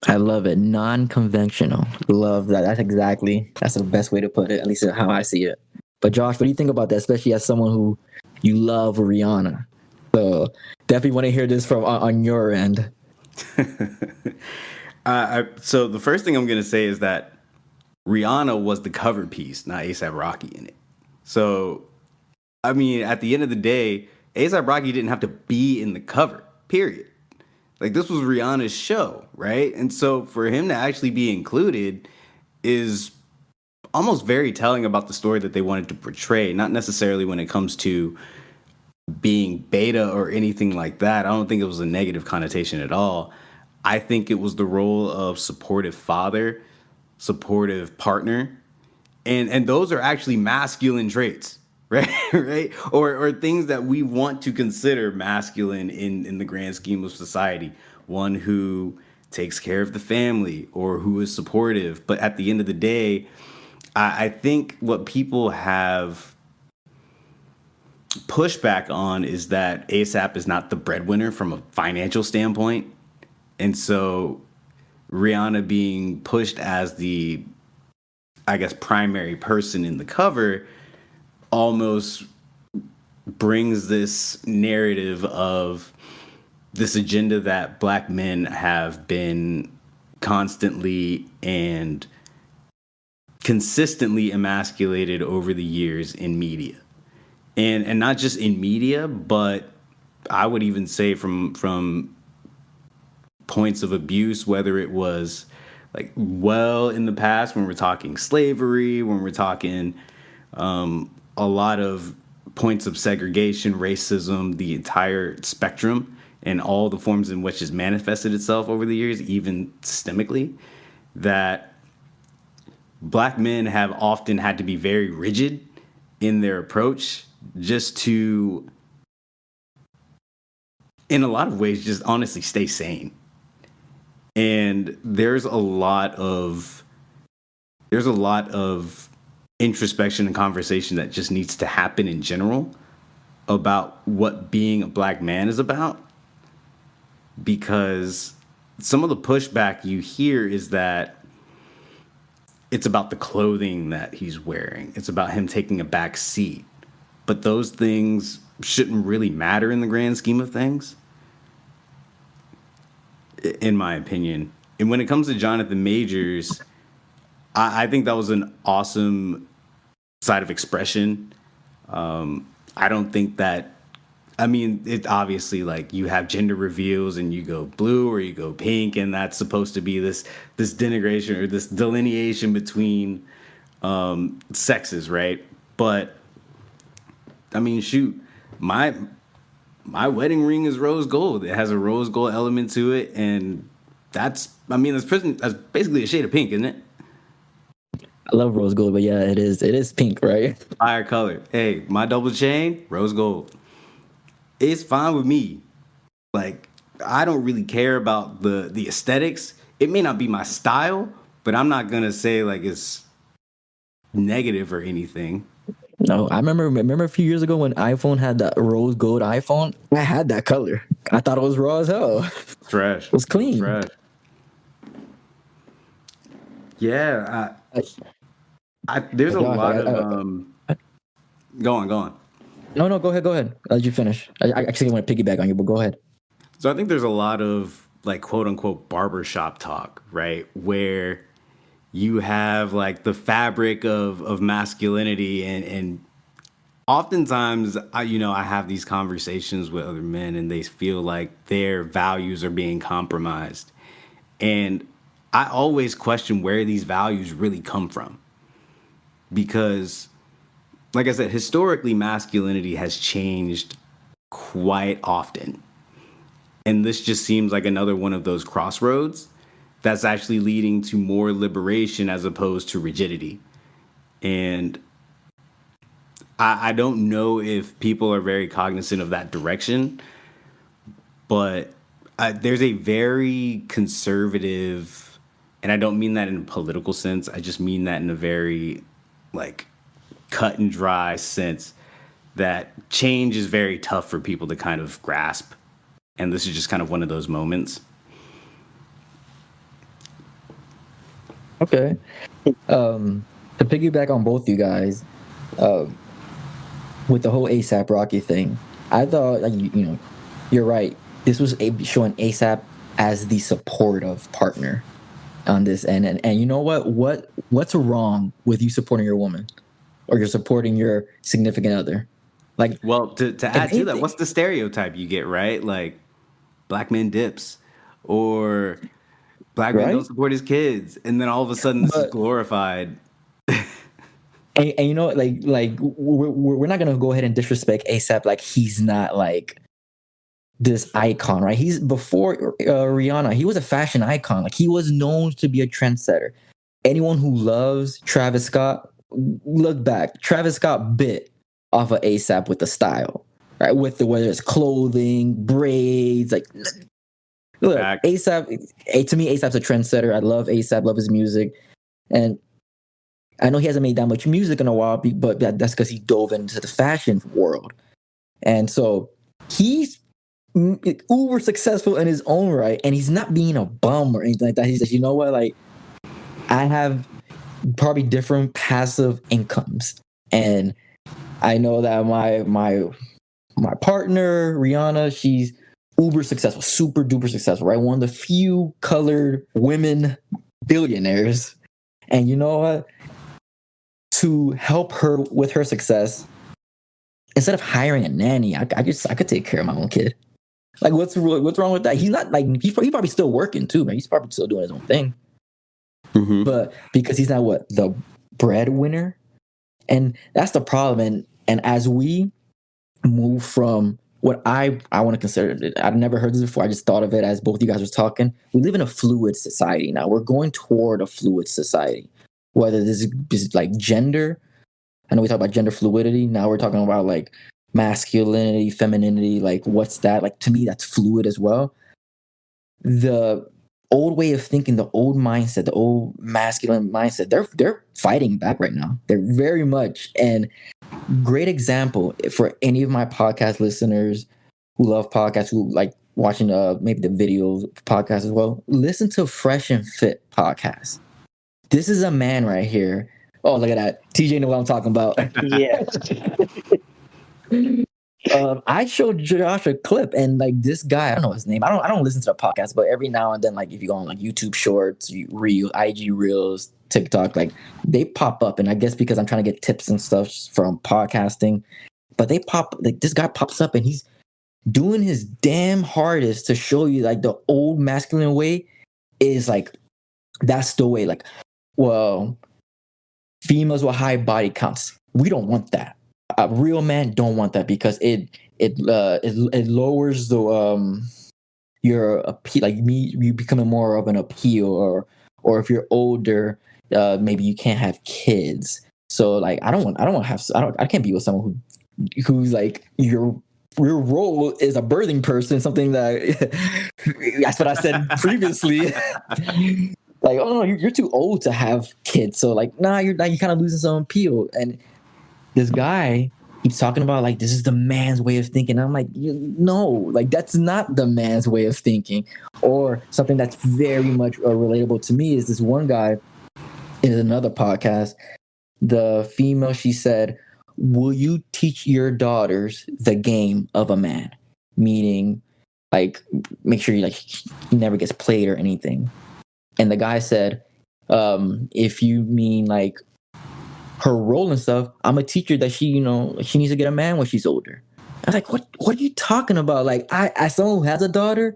I love it. Non-conventional. Love that. That's the best way to put it, at least how I see it. But Josh, what do you think about that, especially as someone who you love Rihanna? So definitely want to hear this from on your end. So the first thing I'm going to say is that Rihanna was the cover piece, not A$AP Rocky in it. So, I mean, at the end of the day, A$AP Rocky didn't have to be in the cover, period. Like, this was Rihanna's show, right? And so for him to actually be included is almost very telling about the story that they wanted to portray, not necessarily when it comes to being beta or anything like that. I don't think it was a negative connotation at all. I think it was the role of supportive father, supportive partner, and those are actually masculine traits. right? Right? Or things that we want to consider masculine in the grand scheme of society. One who takes care of the family or who is supportive. But at the end of the day, I think what people have pushback on is that ASAP is not the breadwinner from a financial standpoint. And so Rihanna being pushed as the, I guess, primary person in the cover almost brings this narrative of this agenda that black men have been constantly and consistently emasculated over the years in media. And not just in media, but I would even say from points of abuse, whether it was like well in the past when we're talking slavery, when we're talking a lot of points of segregation, racism, the entire spectrum, and all the forms in which it's manifested itself over the years, even systemically, that black men have often had to be very rigid in their approach just to, in a lot of ways, just honestly stay sane. And there's a lot of introspection and conversation that just needs to happen in general about what being a black man is about, because some of the pushback you hear is that it's about the clothing that he's wearing. It's about him taking a back seat. But those things shouldn't really matter in the grand scheme of things, in my opinion. And when it comes to Jonathon Majors, I think that was an awesome side of expression. I don't think that, I mean, it obviously, like, you have gender reveals and you go blue or you go pink, and that's supposed to be this denigration or this delineation between sexes, right? But I mean, shoot, my wedding ring is rose gold. It has a rose gold element to it, and that's basically a shade of pink, isn't it? I love rose gold, but yeah, it is pink, right? Fire color. Hey, my double chain, rose gold. It's fine with me. Like, I don't really care about the aesthetics. It may not be my style, but I'm not gonna say like it's negative or anything. No, I remember a few years ago when iPhone had that rose gold iPhone. I had that color. I thought it was raw as hell. Fresh. It was clean. Fresh. Yeah, there's a lot of Go on. No, go ahead. I'll let you finish. I actually want to piggyback on you, but go ahead. So I think there's a lot of like quote unquote barbershop talk, right? Where you have like the fabric of masculinity, and oftentimes I have these conversations with other men and they feel like their values are being compromised. And I always question where these values really come from. Because, like I said, historically, masculinity has changed quite often. And this just seems like another one of those crossroads that's actually leading to more liberation as opposed to rigidity. And I don't know if people are very cognizant of that direction, but there's a very conservative, and I don't mean that in a political sense, I just mean that in a very like cut and dry sense, that change is very tough for people to kind of grasp. And this is just kind of one of those moments. Okay. To piggyback on both you guys, with the whole ASAP Rocky thing, I thought, like, you're right. This was showing ASAP as the supportive partner on this, and you know what's wrong with you supporting your woman or you're supporting your significant other? Like, well, to add to that, what's the stereotype you get, right? Like, black men dips, or black men don't support his kids, and then all of a sudden this is glorified. And like we're not gonna go ahead and disrespect ASAP. Like, he's not like this icon, right? He's before Rihanna. He was a fashion icon. Like, he was known to be a trendsetter. Anyone who loves Travis Scott, look back. Travis Scott bit off of ASAP with the style, right? With the whether it's clothing, braids, like look, Fact. ASAP. To me, ASAP's a trendsetter. I love ASAP, love his music, and I know he hasn't made that much music in a while, but that's because he dove into the fashion world, and so he's uber successful in his own right, and he's not being a bum or anything like that. He says, you know what, like I have probably different passive incomes, and I know that my partner Rihanna, she's uber successful, super duper successful, right? One of the few colored women billionaires, and you know what? To help her with her success, instead of hiring a nanny, I could take care of my own kid. Like, what's wrong with that? He's not like he's probably still working too, man. He's probably still doing his own thing. Mm-hmm. But because he's not the breadwinner, and that's the problem. And as we move from what I want to consider, I've never heard this before. I just thought of it as both you guys were talking. We live in a fluid society now. We're going toward a fluid society. Whether this is like gender, I know we talk about gender fluidity. Now we're talking about like masculinity, femininity. Like, what's that? Like, to me, that's fluid as well. The old way of thinking, the old mindset, the old masculine mindset, they're fighting back right now. They're very much. And great example for any of my podcast listeners who love podcasts, who like watching maybe the videos podcast as well. Listen to Fresh and Fit podcast. This is a man right here. Oh, look at that. TJ know what I'm talking about. Yeah. I showed Josh a clip, and like this guy, I don't know his name. I don't listen to the podcast, but every now and then, like if you go on like YouTube Shorts, IG Reels, TikTok, like they pop up, and I guess because I'm trying to get tips and stuff from podcasting, but they pop like this guy pops up, and he's doing his damn hardest to show you like the old masculine way is like that's the way. Like, well, females with high body counts, we don't want that. A real man don't want that because it lowers the your appeal, like me, you becoming more of an appeal, or if you're older, maybe you can't have kids. So like I can't be with someone who's like your role is a birthing person, something that that's what I said previously. Like, oh no, you're too old to have kids. So like, nah, you're kind of losing some appeal. And this guy keeps talking about like this is the man's way of thinking. I'm like, no, like that's not the man's way of thinking. Or something that's very much relatable to me is this one guy in another podcast. The female, she said, "Will you teach your daughters the game of a man?" Meaning, like, make sure he never gets played or anything. And the guy said, if you mean like her role and stuff, I'm a teacher that she needs to get a man when she's older. I was like, what are you talking about? Like, as someone who has a daughter,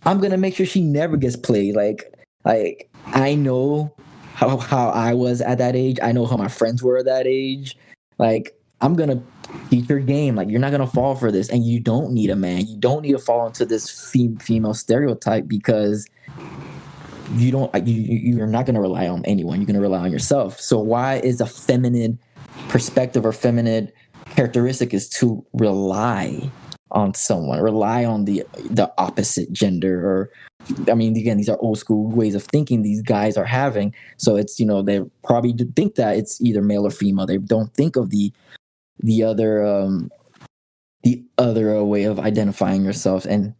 I'm gonna make sure she never gets played. Like I know how I was at that age. I know how my friends were at that age. Like, I'm gonna teach her game. Like, you're not gonna fall for this, and you don't need a man. You don't need to fall into this female stereotype because you're not going to rely on anyone. You're going to rely on yourself. So why is a feminine perspective or feminine characteristic is to rely on someone, rely on the opposite gender? Or, I mean, again, these are old school ways of thinking these guys are having. So it's, they probably think that it's either male or female. They don't think of the other way of identifying yourself. And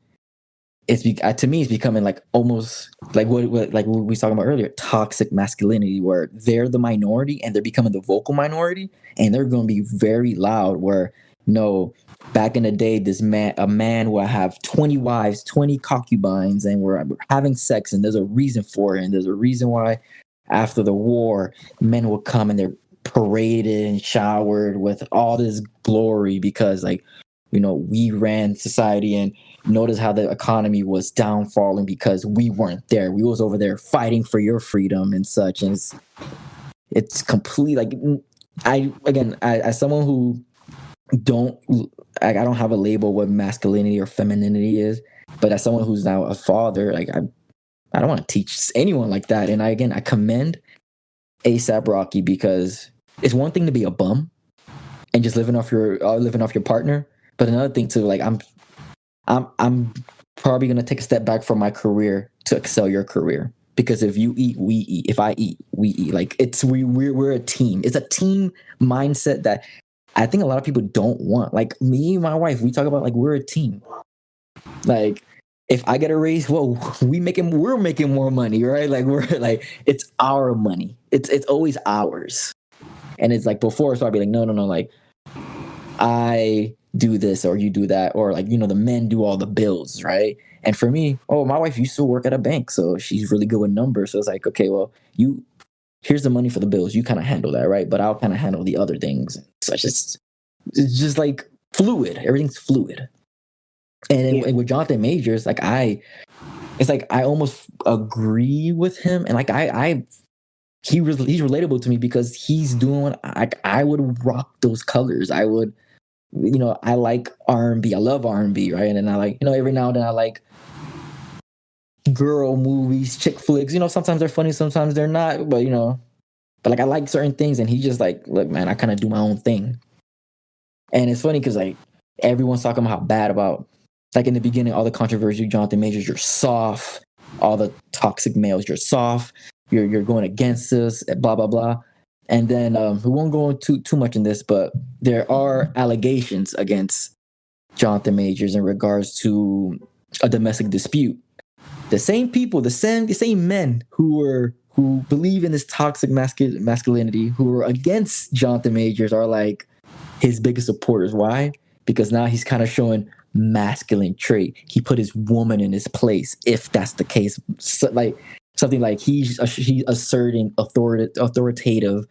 to me, it's becoming like almost like what we were talking about earlier, toxic masculinity, where they're the minority and they're becoming the vocal minority, and they're going to be very loud. Where no, back in the day, a man will have 20 wives, 20 concubines, and we're having sex, and there's a reason for it, and there's a reason why after the war, men will come and they're paraded and showered with all this glory because we ran society, and notice how the economy was downfalling because we weren't there. We was over there fighting for your freedom and such. And it's complete. Like, I as someone who I don't have a label what masculinity or femininity is, but as someone who's now a father, like I don't want to teach anyone like that. And I commend ASAP Rocky because it's one thing to be a bum. and just living off your partner. But another thing too, like I'm probably gonna take a step back from my career to excel your career. Because if you eat, we eat. If I eat, we eat. Like we're a team. It's a team mindset that I think a lot of people don't want. Like me and my wife, we talk about like we're a team. Like if I get a raise, well, we're making more money, right? Like we're like it's our money. It's always ours. And it's like before, so I'd be like, no, like I do this or you do that, or like, the men do all the bills, right? And for me, my wife used to work at a bank, so she's really good with numbers. So it's like, okay, well, here's the money for the bills. You kind of handle that, right? But I'll kind of handle the other things. So it's just like fluid. Everything's fluid. And with Jonathon Majors, like it's like I almost agree with him, and like he's relatable to me because he's doing what I would rock those colors. I would, I like R&B. I love R&B, right? And then I like, every now and then I like girl movies, chick flicks. Sometimes they're funny, sometimes they're not. But like I like certain things, and he just like, look, man, I kind of do my own thing. And it's funny because like everyone's talking about how bad about, like in the beginning, all the controversy, Jonathon Majors, you're soft. All the toxic males, you're soft. You're going against us, blah blah blah. And then we won't go into too much in this, but there are allegations against Jonathon Majors in regards to a domestic dispute. The same people, the same men who believe in this toxic masculinity, who are against Jonathon Majors, are like his biggest supporters. Why? Because now he's kind of showing masculine trait. He put his woman in his place, if that's the case. So, like something like he's asserting authoritative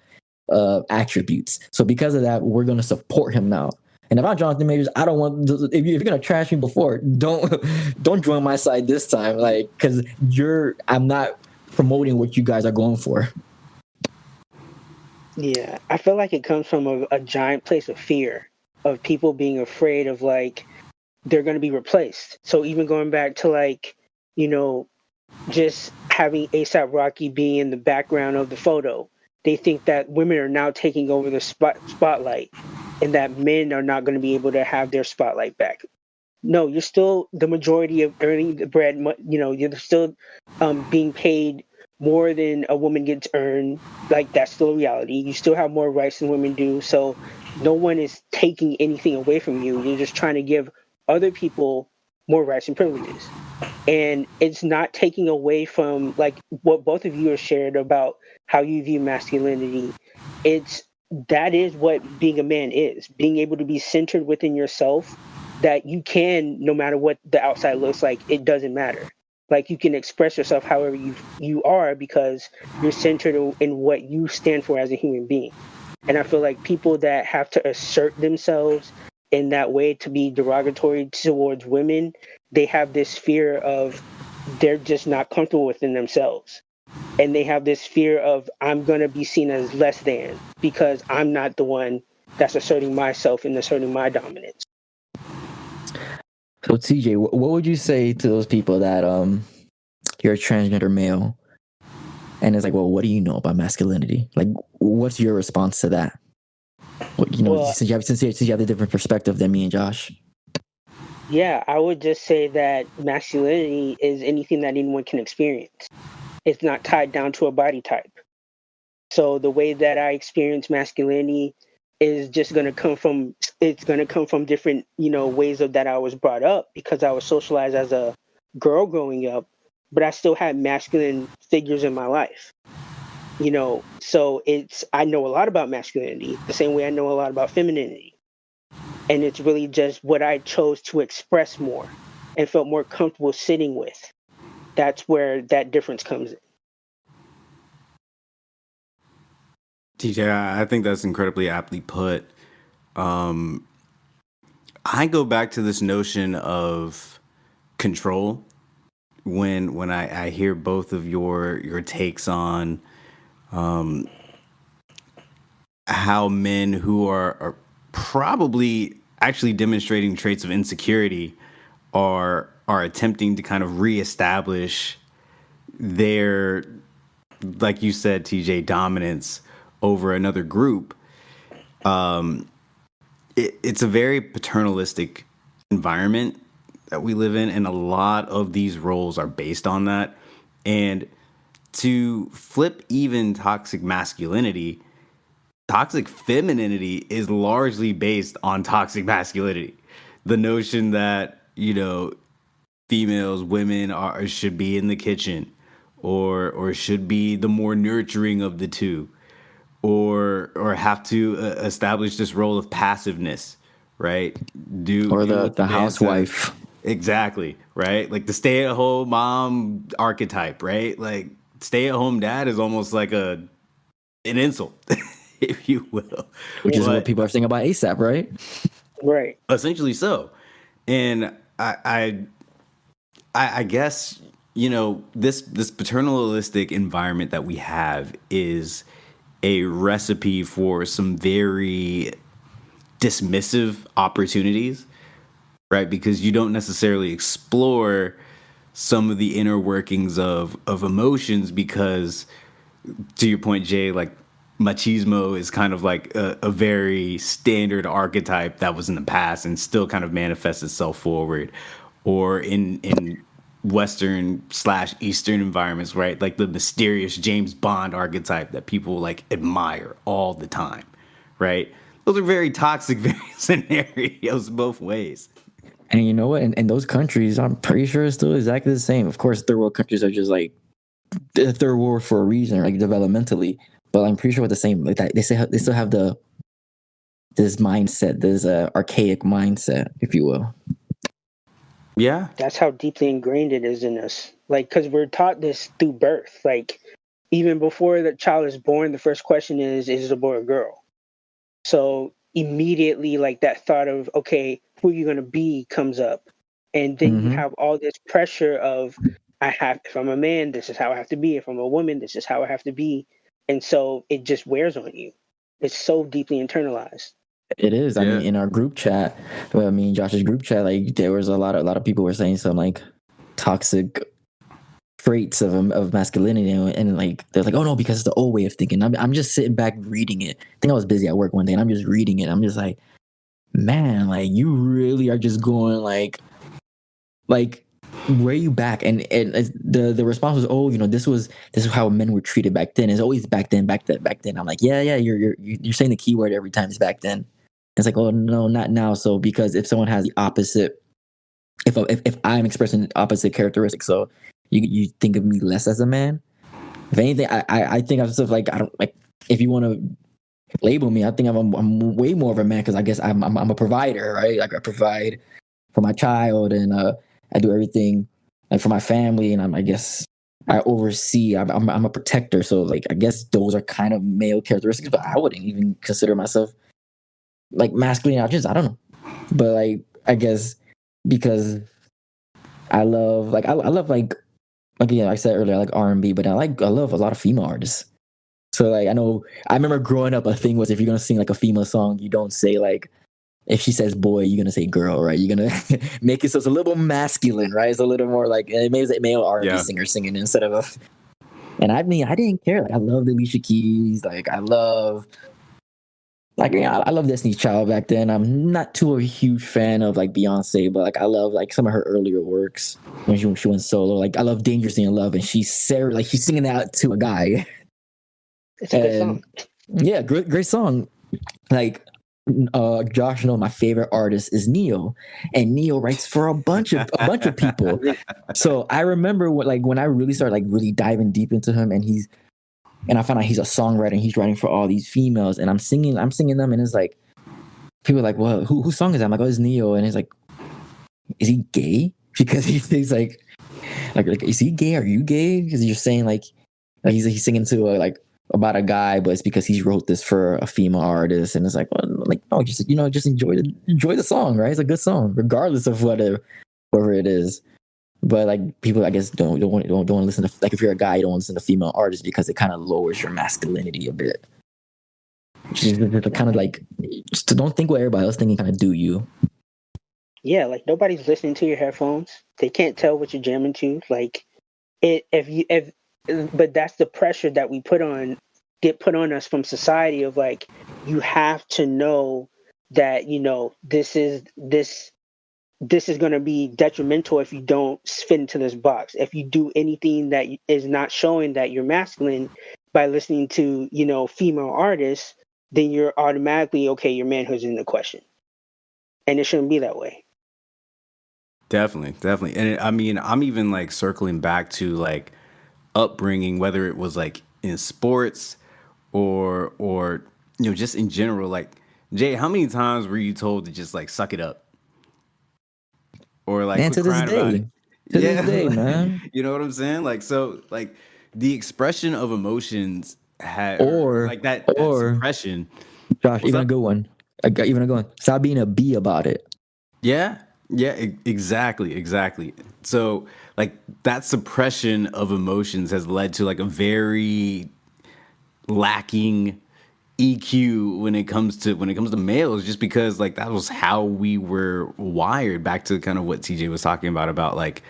attributes. So because of that, we're going to support him now. And if I'm Jonathon Majors, I don't want. If you're gonna trash me before, don't join my side this time. Like, because I'm not promoting what you guys are going for. Yeah, I feel like it comes from a giant place of fear, of people being afraid of like they're going to be replaced. So even going back to like, just having ASAP Rocky being in the background of the photo, they think that women are now taking over the spotlight, and that men are not going to be able to have their spotlight back. No, you're still the majority of earning the bread. You're still being paid more than a woman gets earned. Like that's still a reality. You still have more rights than women do. So no one is taking anything away from you. You're just trying to give other people more rights and privileges. And it's not taking away from like what both of you have shared about how you view masculinity. That is what being a man is, being able to be centered within yourself, that you can, no matter what the outside looks like, it doesn't matter. Like you can express yourself however you are, because you're centered in what you stand for as a human being. And I feel like people that have to assert themselves in that way to be derogatory towards women, they have this fear of they're just not comfortable within themselves. And they have this fear of I'm going to be seen as less than because I'm not the one that's asserting myself and asserting my dominance. So TJ, what would you say to those people that you're a transgender male, and it's like, well, what do you know about masculinity? Like, what's your response to that? Since you have a different perspective than me and Josh. Yeah, I would just say that masculinity is anything that anyone can experience. It's not tied down to a body type. So the way that I experience masculinity is just going to come from different, ways of that I was brought up, because I was socialized as a girl growing up, but I still had masculine figures in my life. So I know a lot about masculinity the same way I know a lot about femininity. And it's really just what I chose to express more and felt more comfortable sitting with. That's where that difference comes in. TJ, I think that's incredibly aptly put. I go back to this notion of control when I hear both of your takes on how men who are probably actually demonstrating traits of insecurity are attempting to kind of reestablish their, like you said, TJ, dominance over another group. it's a very paternalistic environment that we live in, and a lot of these roles are based on that. And to flip even toxic masculinity, toxic femininity is largely based on toxic masculinity. The notion that, females, women should be in the kitchen, or should be the more nurturing of the two, or have to establish this role of passiveness, right? Or Do what the the man says. housewife. Exactly, right? Like the stay-at-home mom archetype, right? Like stay-at-home dad is almost like an insult, if you will. Which is what But people are saying about ASAP, right? Right. essentially so. And I guess, this paternalistic environment that we have is a recipe for some very dismissive opportunities, right? Because you don't necessarily explore some of the inner workings of emotions, because, to your point, Jay, like machismo is kind of like a very standard archetype that was in the past and still kind of manifests itself forward, or in Western/Eastern environments, right? Like the mysterious James Bond archetype that people like admire all the time, right? Those are very toxic, very scenarios both ways. And you know what? In those countries, I'm pretty sure it's still exactly the same. Of course, third world countries are just like the third world for a reason, like developmentally. But I'm pretty sure with the same, like that, they still have this mindset, this archaic mindset, if you will. Yeah. That's how deeply ingrained it is in us. Like, because we're taught this through birth. Like, even before the child is born, the first question is it a boy or girl? So immediately, like that thought of, okay, who are you going to be comes up. And then you have all this pressure of, if I'm a man, this is how I have to be. If I'm a woman, this is how I have to be. And so it just wears on you. It's so deeply internalized. It is. I Yeah. mean, in our group chat, well, I mean, Josh's group chat, like there was a lot of people were saying some like toxic traits of masculinity, and like they're like, oh no, because it's the old way of thinking. I'm just sitting back reading it. I think I was busy at work one day, and I'm just reading it. I'm just like, man, like you really are just going like way you back, and the response was, oh, this is how men were treated back then. It's always back then. I'm like, yeah, you're saying the key word every time. It's back then. It's like, oh no, not now. So because if someone has the opposite, if I'm expressing opposite characteristics, so you think of me less as a man. If anything, I think of stuff like, I don't like, if you want to label me, I think I'm way more of a man, because I guess I'm a provider, right? Like I provide for my child, and I do everything like for my family, and I guess I oversee. I'm a protector, so like I guess those are kind of male characteristics, but I wouldn't even consider myself like masculine. I don't know, but like I guess because I love like I love like I said earlier, I like R&B, but I love a lot of female artists. So like I remember growing up, a thing was if you're gonna sing like a female song, you don't say like, if she says boy, you're gonna say girl, right? You're gonna make it so it's a little masculine, right? It's a little more like maybe it's a male R&B singer singing instead of a. And I mean, I didn't care. Like I loved Alicia Keys. Like I love. Like I love Destiny's Child back then. I'm not too a huge fan of like Beyonce, but like I love like some of her earlier works when she went solo. Like I love Dangerously in Love, and she's singing that to a guy. It's a good song. Yeah, great song. Like Josh my favorite artist is Neo, and Neo writes for a bunch of people. So I remember when I really started like really diving deep into him, and I found out he's a songwriter and he's writing for all these females, and I'm singing them, and it's like people are like, well, whose song is that? I'm like, oh, it's Neo, and he's like, is he gay? Because he's like is he gay? Are you gay? Because you're saying like he's singing to like about a guy, but it's because he wrote this for a female artist, and it's like, well, like no, just just enjoy the song, right? It's a good song, regardless of whatever it is. But like people, I guess don't want to listen to, like if you're a guy, you don't want to listen to female artists because it kind of lowers your masculinity a bit. Just kind of like just don't think what everybody else thinking, kind of do you. Yeah, like nobody's listening to your headphones. They can't tell what you're jamming to. Like but that's the pressure that we get put on us from society of like, you have to know that, you know, this is going to be detrimental if you don't fit into this box. If you do anything that is not showing that you're masculine by listening to, you know, female artists, then you're automatically, okay, your manhood's in the question. And it shouldn't be that way. Definitely. And I mean, I'm even like circling back to like upbringing, whether it was like in sports or you know, just in general. Like, Jay, how many times were you told to just like suck it up? Or like Man, quit to this crying about it? day. To this Yeah, day, like, man. you know what I'm saying? Like, so like the expression of emotions had or Or like that or suppression. Josh, What's even a up? good one. Even a good one. Stop being a bee about it. Yeah, exactly. So like that suppression of emotions has led to like a very lacking EQ when it comes to males, just because like that was how we were wired. Back to kind of what TJ was talking about like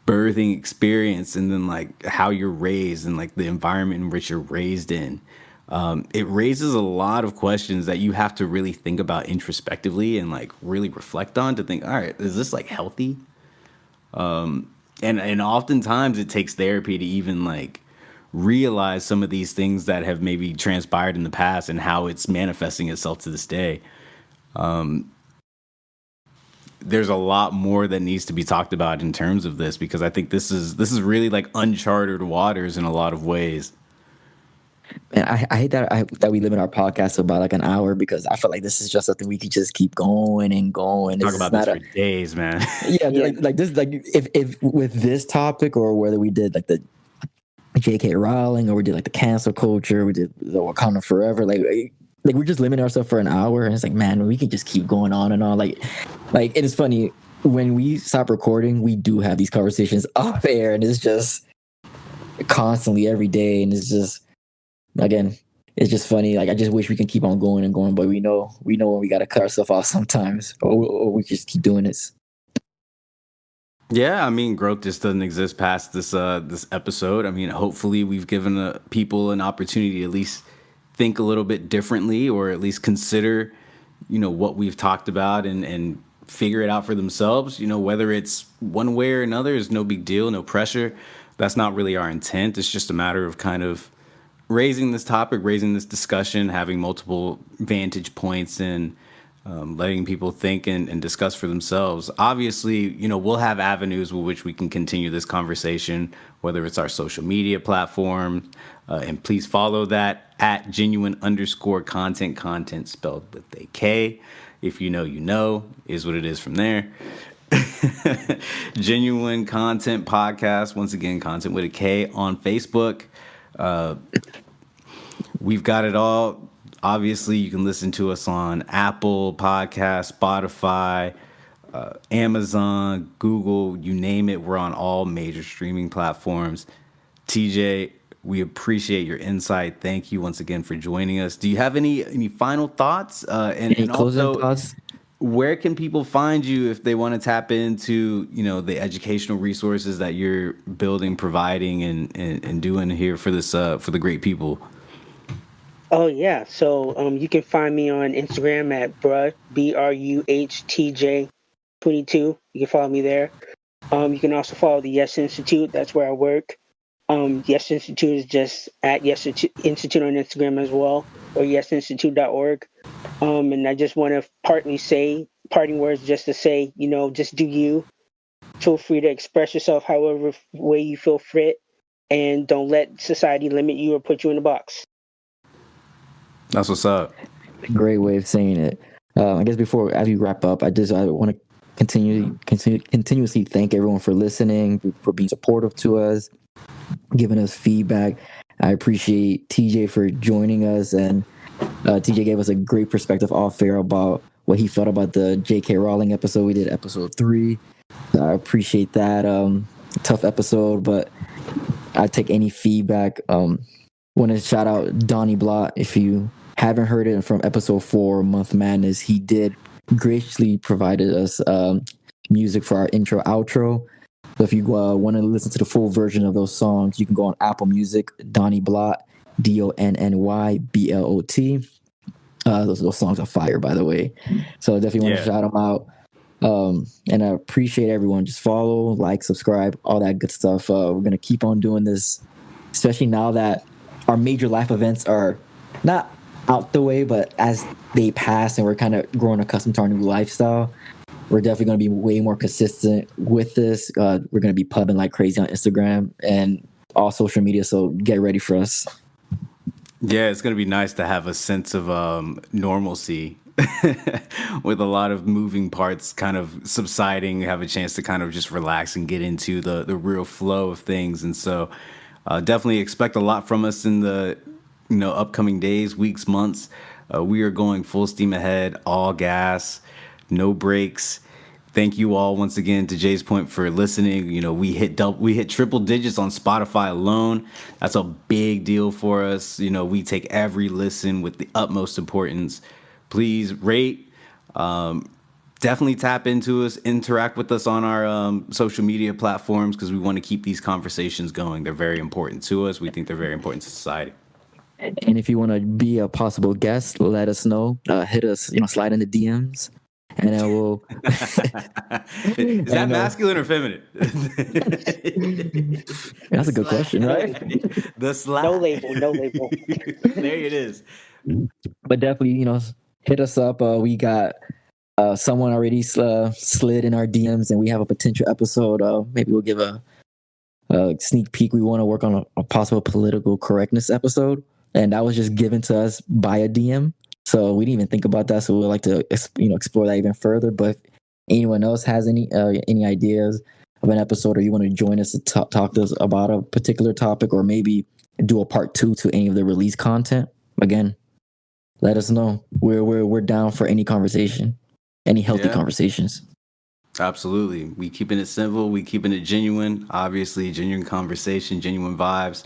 birthing experience, and then like how you're raised and like the environment in which you're raised in. It raises a lot of questions that you have to really think about introspectively and like really reflect on to think, all right, is this like healthy? And oftentimes it takes therapy to even like realize some of these things that have maybe transpired in the past and how it's manifesting itself to this day. There's a lot more that needs to be talked about in terms of this, because I think this is really like uncharted waters in a lot of ways. And I hate that we limit our podcast to about like an hour, because I feel like this is just something we could just keep going and going. Talk This is about this not for a days, man. yeah, Yeah. like this, like if with this topic, or whether we did like the J.K. Rowling, or we did like the cancel culture, we did the Wakanda Forever, like we're just limiting ourselves for an hour, and it's like, man, we can just keep going on and on. Like it is funny when we stop recording, we do have these conversations off air, and it's just constantly every day, and it's just, again, it's just funny. Like, I just wish we can keep on going and going, but we know when we got to cut ourselves off sometimes, or we just keep doing this. Yeah, I mean, growth just doesn't exist past this episode. I mean, hopefully we've given people an opportunity to at least think a little bit differently, or at least consider, you know, what we've talked about and figure it out for themselves. You know, whether it's one way or another is no big deal, no pressure. That's not really our intent. It's just a matter of kind of raising this topic, raising this discussion, having multiple vantage points, and letting people think and discuss for themselves. Obviously, you know, we'll have avenues with which we can continue this conversation, whether it's our social media platform. And please follow that at genuine_content spelled with a K. If you know, is what it is from there. Genuine Content Podcast. Once again, content with a K on Facebook. We've got it all. Obviously, you can listen to us on Apple Podcasts, Spotify, Amazon, Google, you name it. We're on all major streaming platforms. TJ, we appreciate your insight. Thank you once again for joining us. Do you have any final thoughts? Any closing also, thoughts? where can people find you if they want to tap into, you know, the educational resources that you're building, providing, and doing here for this for the great people? Oh yeah. So you can find me on Instagram at BRUHTJ22. You can follow me there. You can also follow the Yes Institute. That's where I work. Yes Institute is just at Yes Institute on Instagram as well, or yesinstitute.org. And I just want to parting words, just to say, you know, just do you. Feel free to express yourself however way you feel fit, and don't let society limit you or put you in a box. That's what's up. Great way of saying it. I guess as we wrap up, I want to continuously thank everyone for listening, for being supportive to us, giving us feedback. I appreciate TJ for joining us, and TJ gave us a great perspective off air about what he felt about the J.K. Rowling episode. We did episode 3. I appreciate that. Tough episode, but I take any feedback. Want to shout out Donnie Blott. If you haven't heard it from episode 4, Month Madness, he did graciously provided us music for our intro, outro. So if you want to listen to the full version of those songs, you can go on Apple Music, Donnie Blott, DonnyBlot. Those songs are fire, by the way. So definitely want to shout them out. And I appreciate everyone. Just follow, like, subscribe, all that good stuff. We're going to keep on doing this, especially now that our major life events are not out the way, but as they pass and we're kind of growing accustomed to our new lifestyle, we're definitely going to be way more consistent with this. We're going to be pubbing like crazy on Instagram and all social media. So get ready for us. Yeah, it's going to be nice to have a sense of normalcy with a lot of moving parts kind of subsiding, have a chance to kind of just relax and get into the real flow of things. And so definitely expect a lot from us in the upcoming days, weeks, months. We are going full steam ahead, all gas, no breaks. Thank you all once again, to Jay's point, for listening. We hit triple digits on Spotify alone. That's a big deal for us. We take every listen with the utmost importance. Please rate. Definitely tap into us, interact with us on our social media platforms, because we want to keep these conversations going. They're very important to us. We think they're very important to society. And if you want to be a possible guest, let us know. Hit us, slide in the DMs. And then we'll. Is that masculine or feminine? That's a good question, right? The slide. No label. There it is. But definitely, hit us up. We got someone already slid in our DMs, and we have a potential episode. Maybe we'll give a sneak peek. We want to work on a possible political correctness episode, and that was just given to us by a DM. So we didn't even think about that. So we'd like to, explore that even further. But if anyone else has any ideas of an episode, or you want to join us to talk to us about a particular topic, or maybe do a part 2 to any of the release content, again, let us know. We're down for any conversation, any healthy conversations. Absolutely. We keeping it simple. We keeping it genuine. Obviously, genuine conversation, genuine vibes.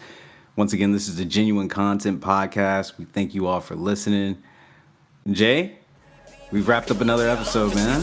Once again, this is the Genuine Content Podcast. We thank you all for listening. Jay, we've wrapped up another episode, man.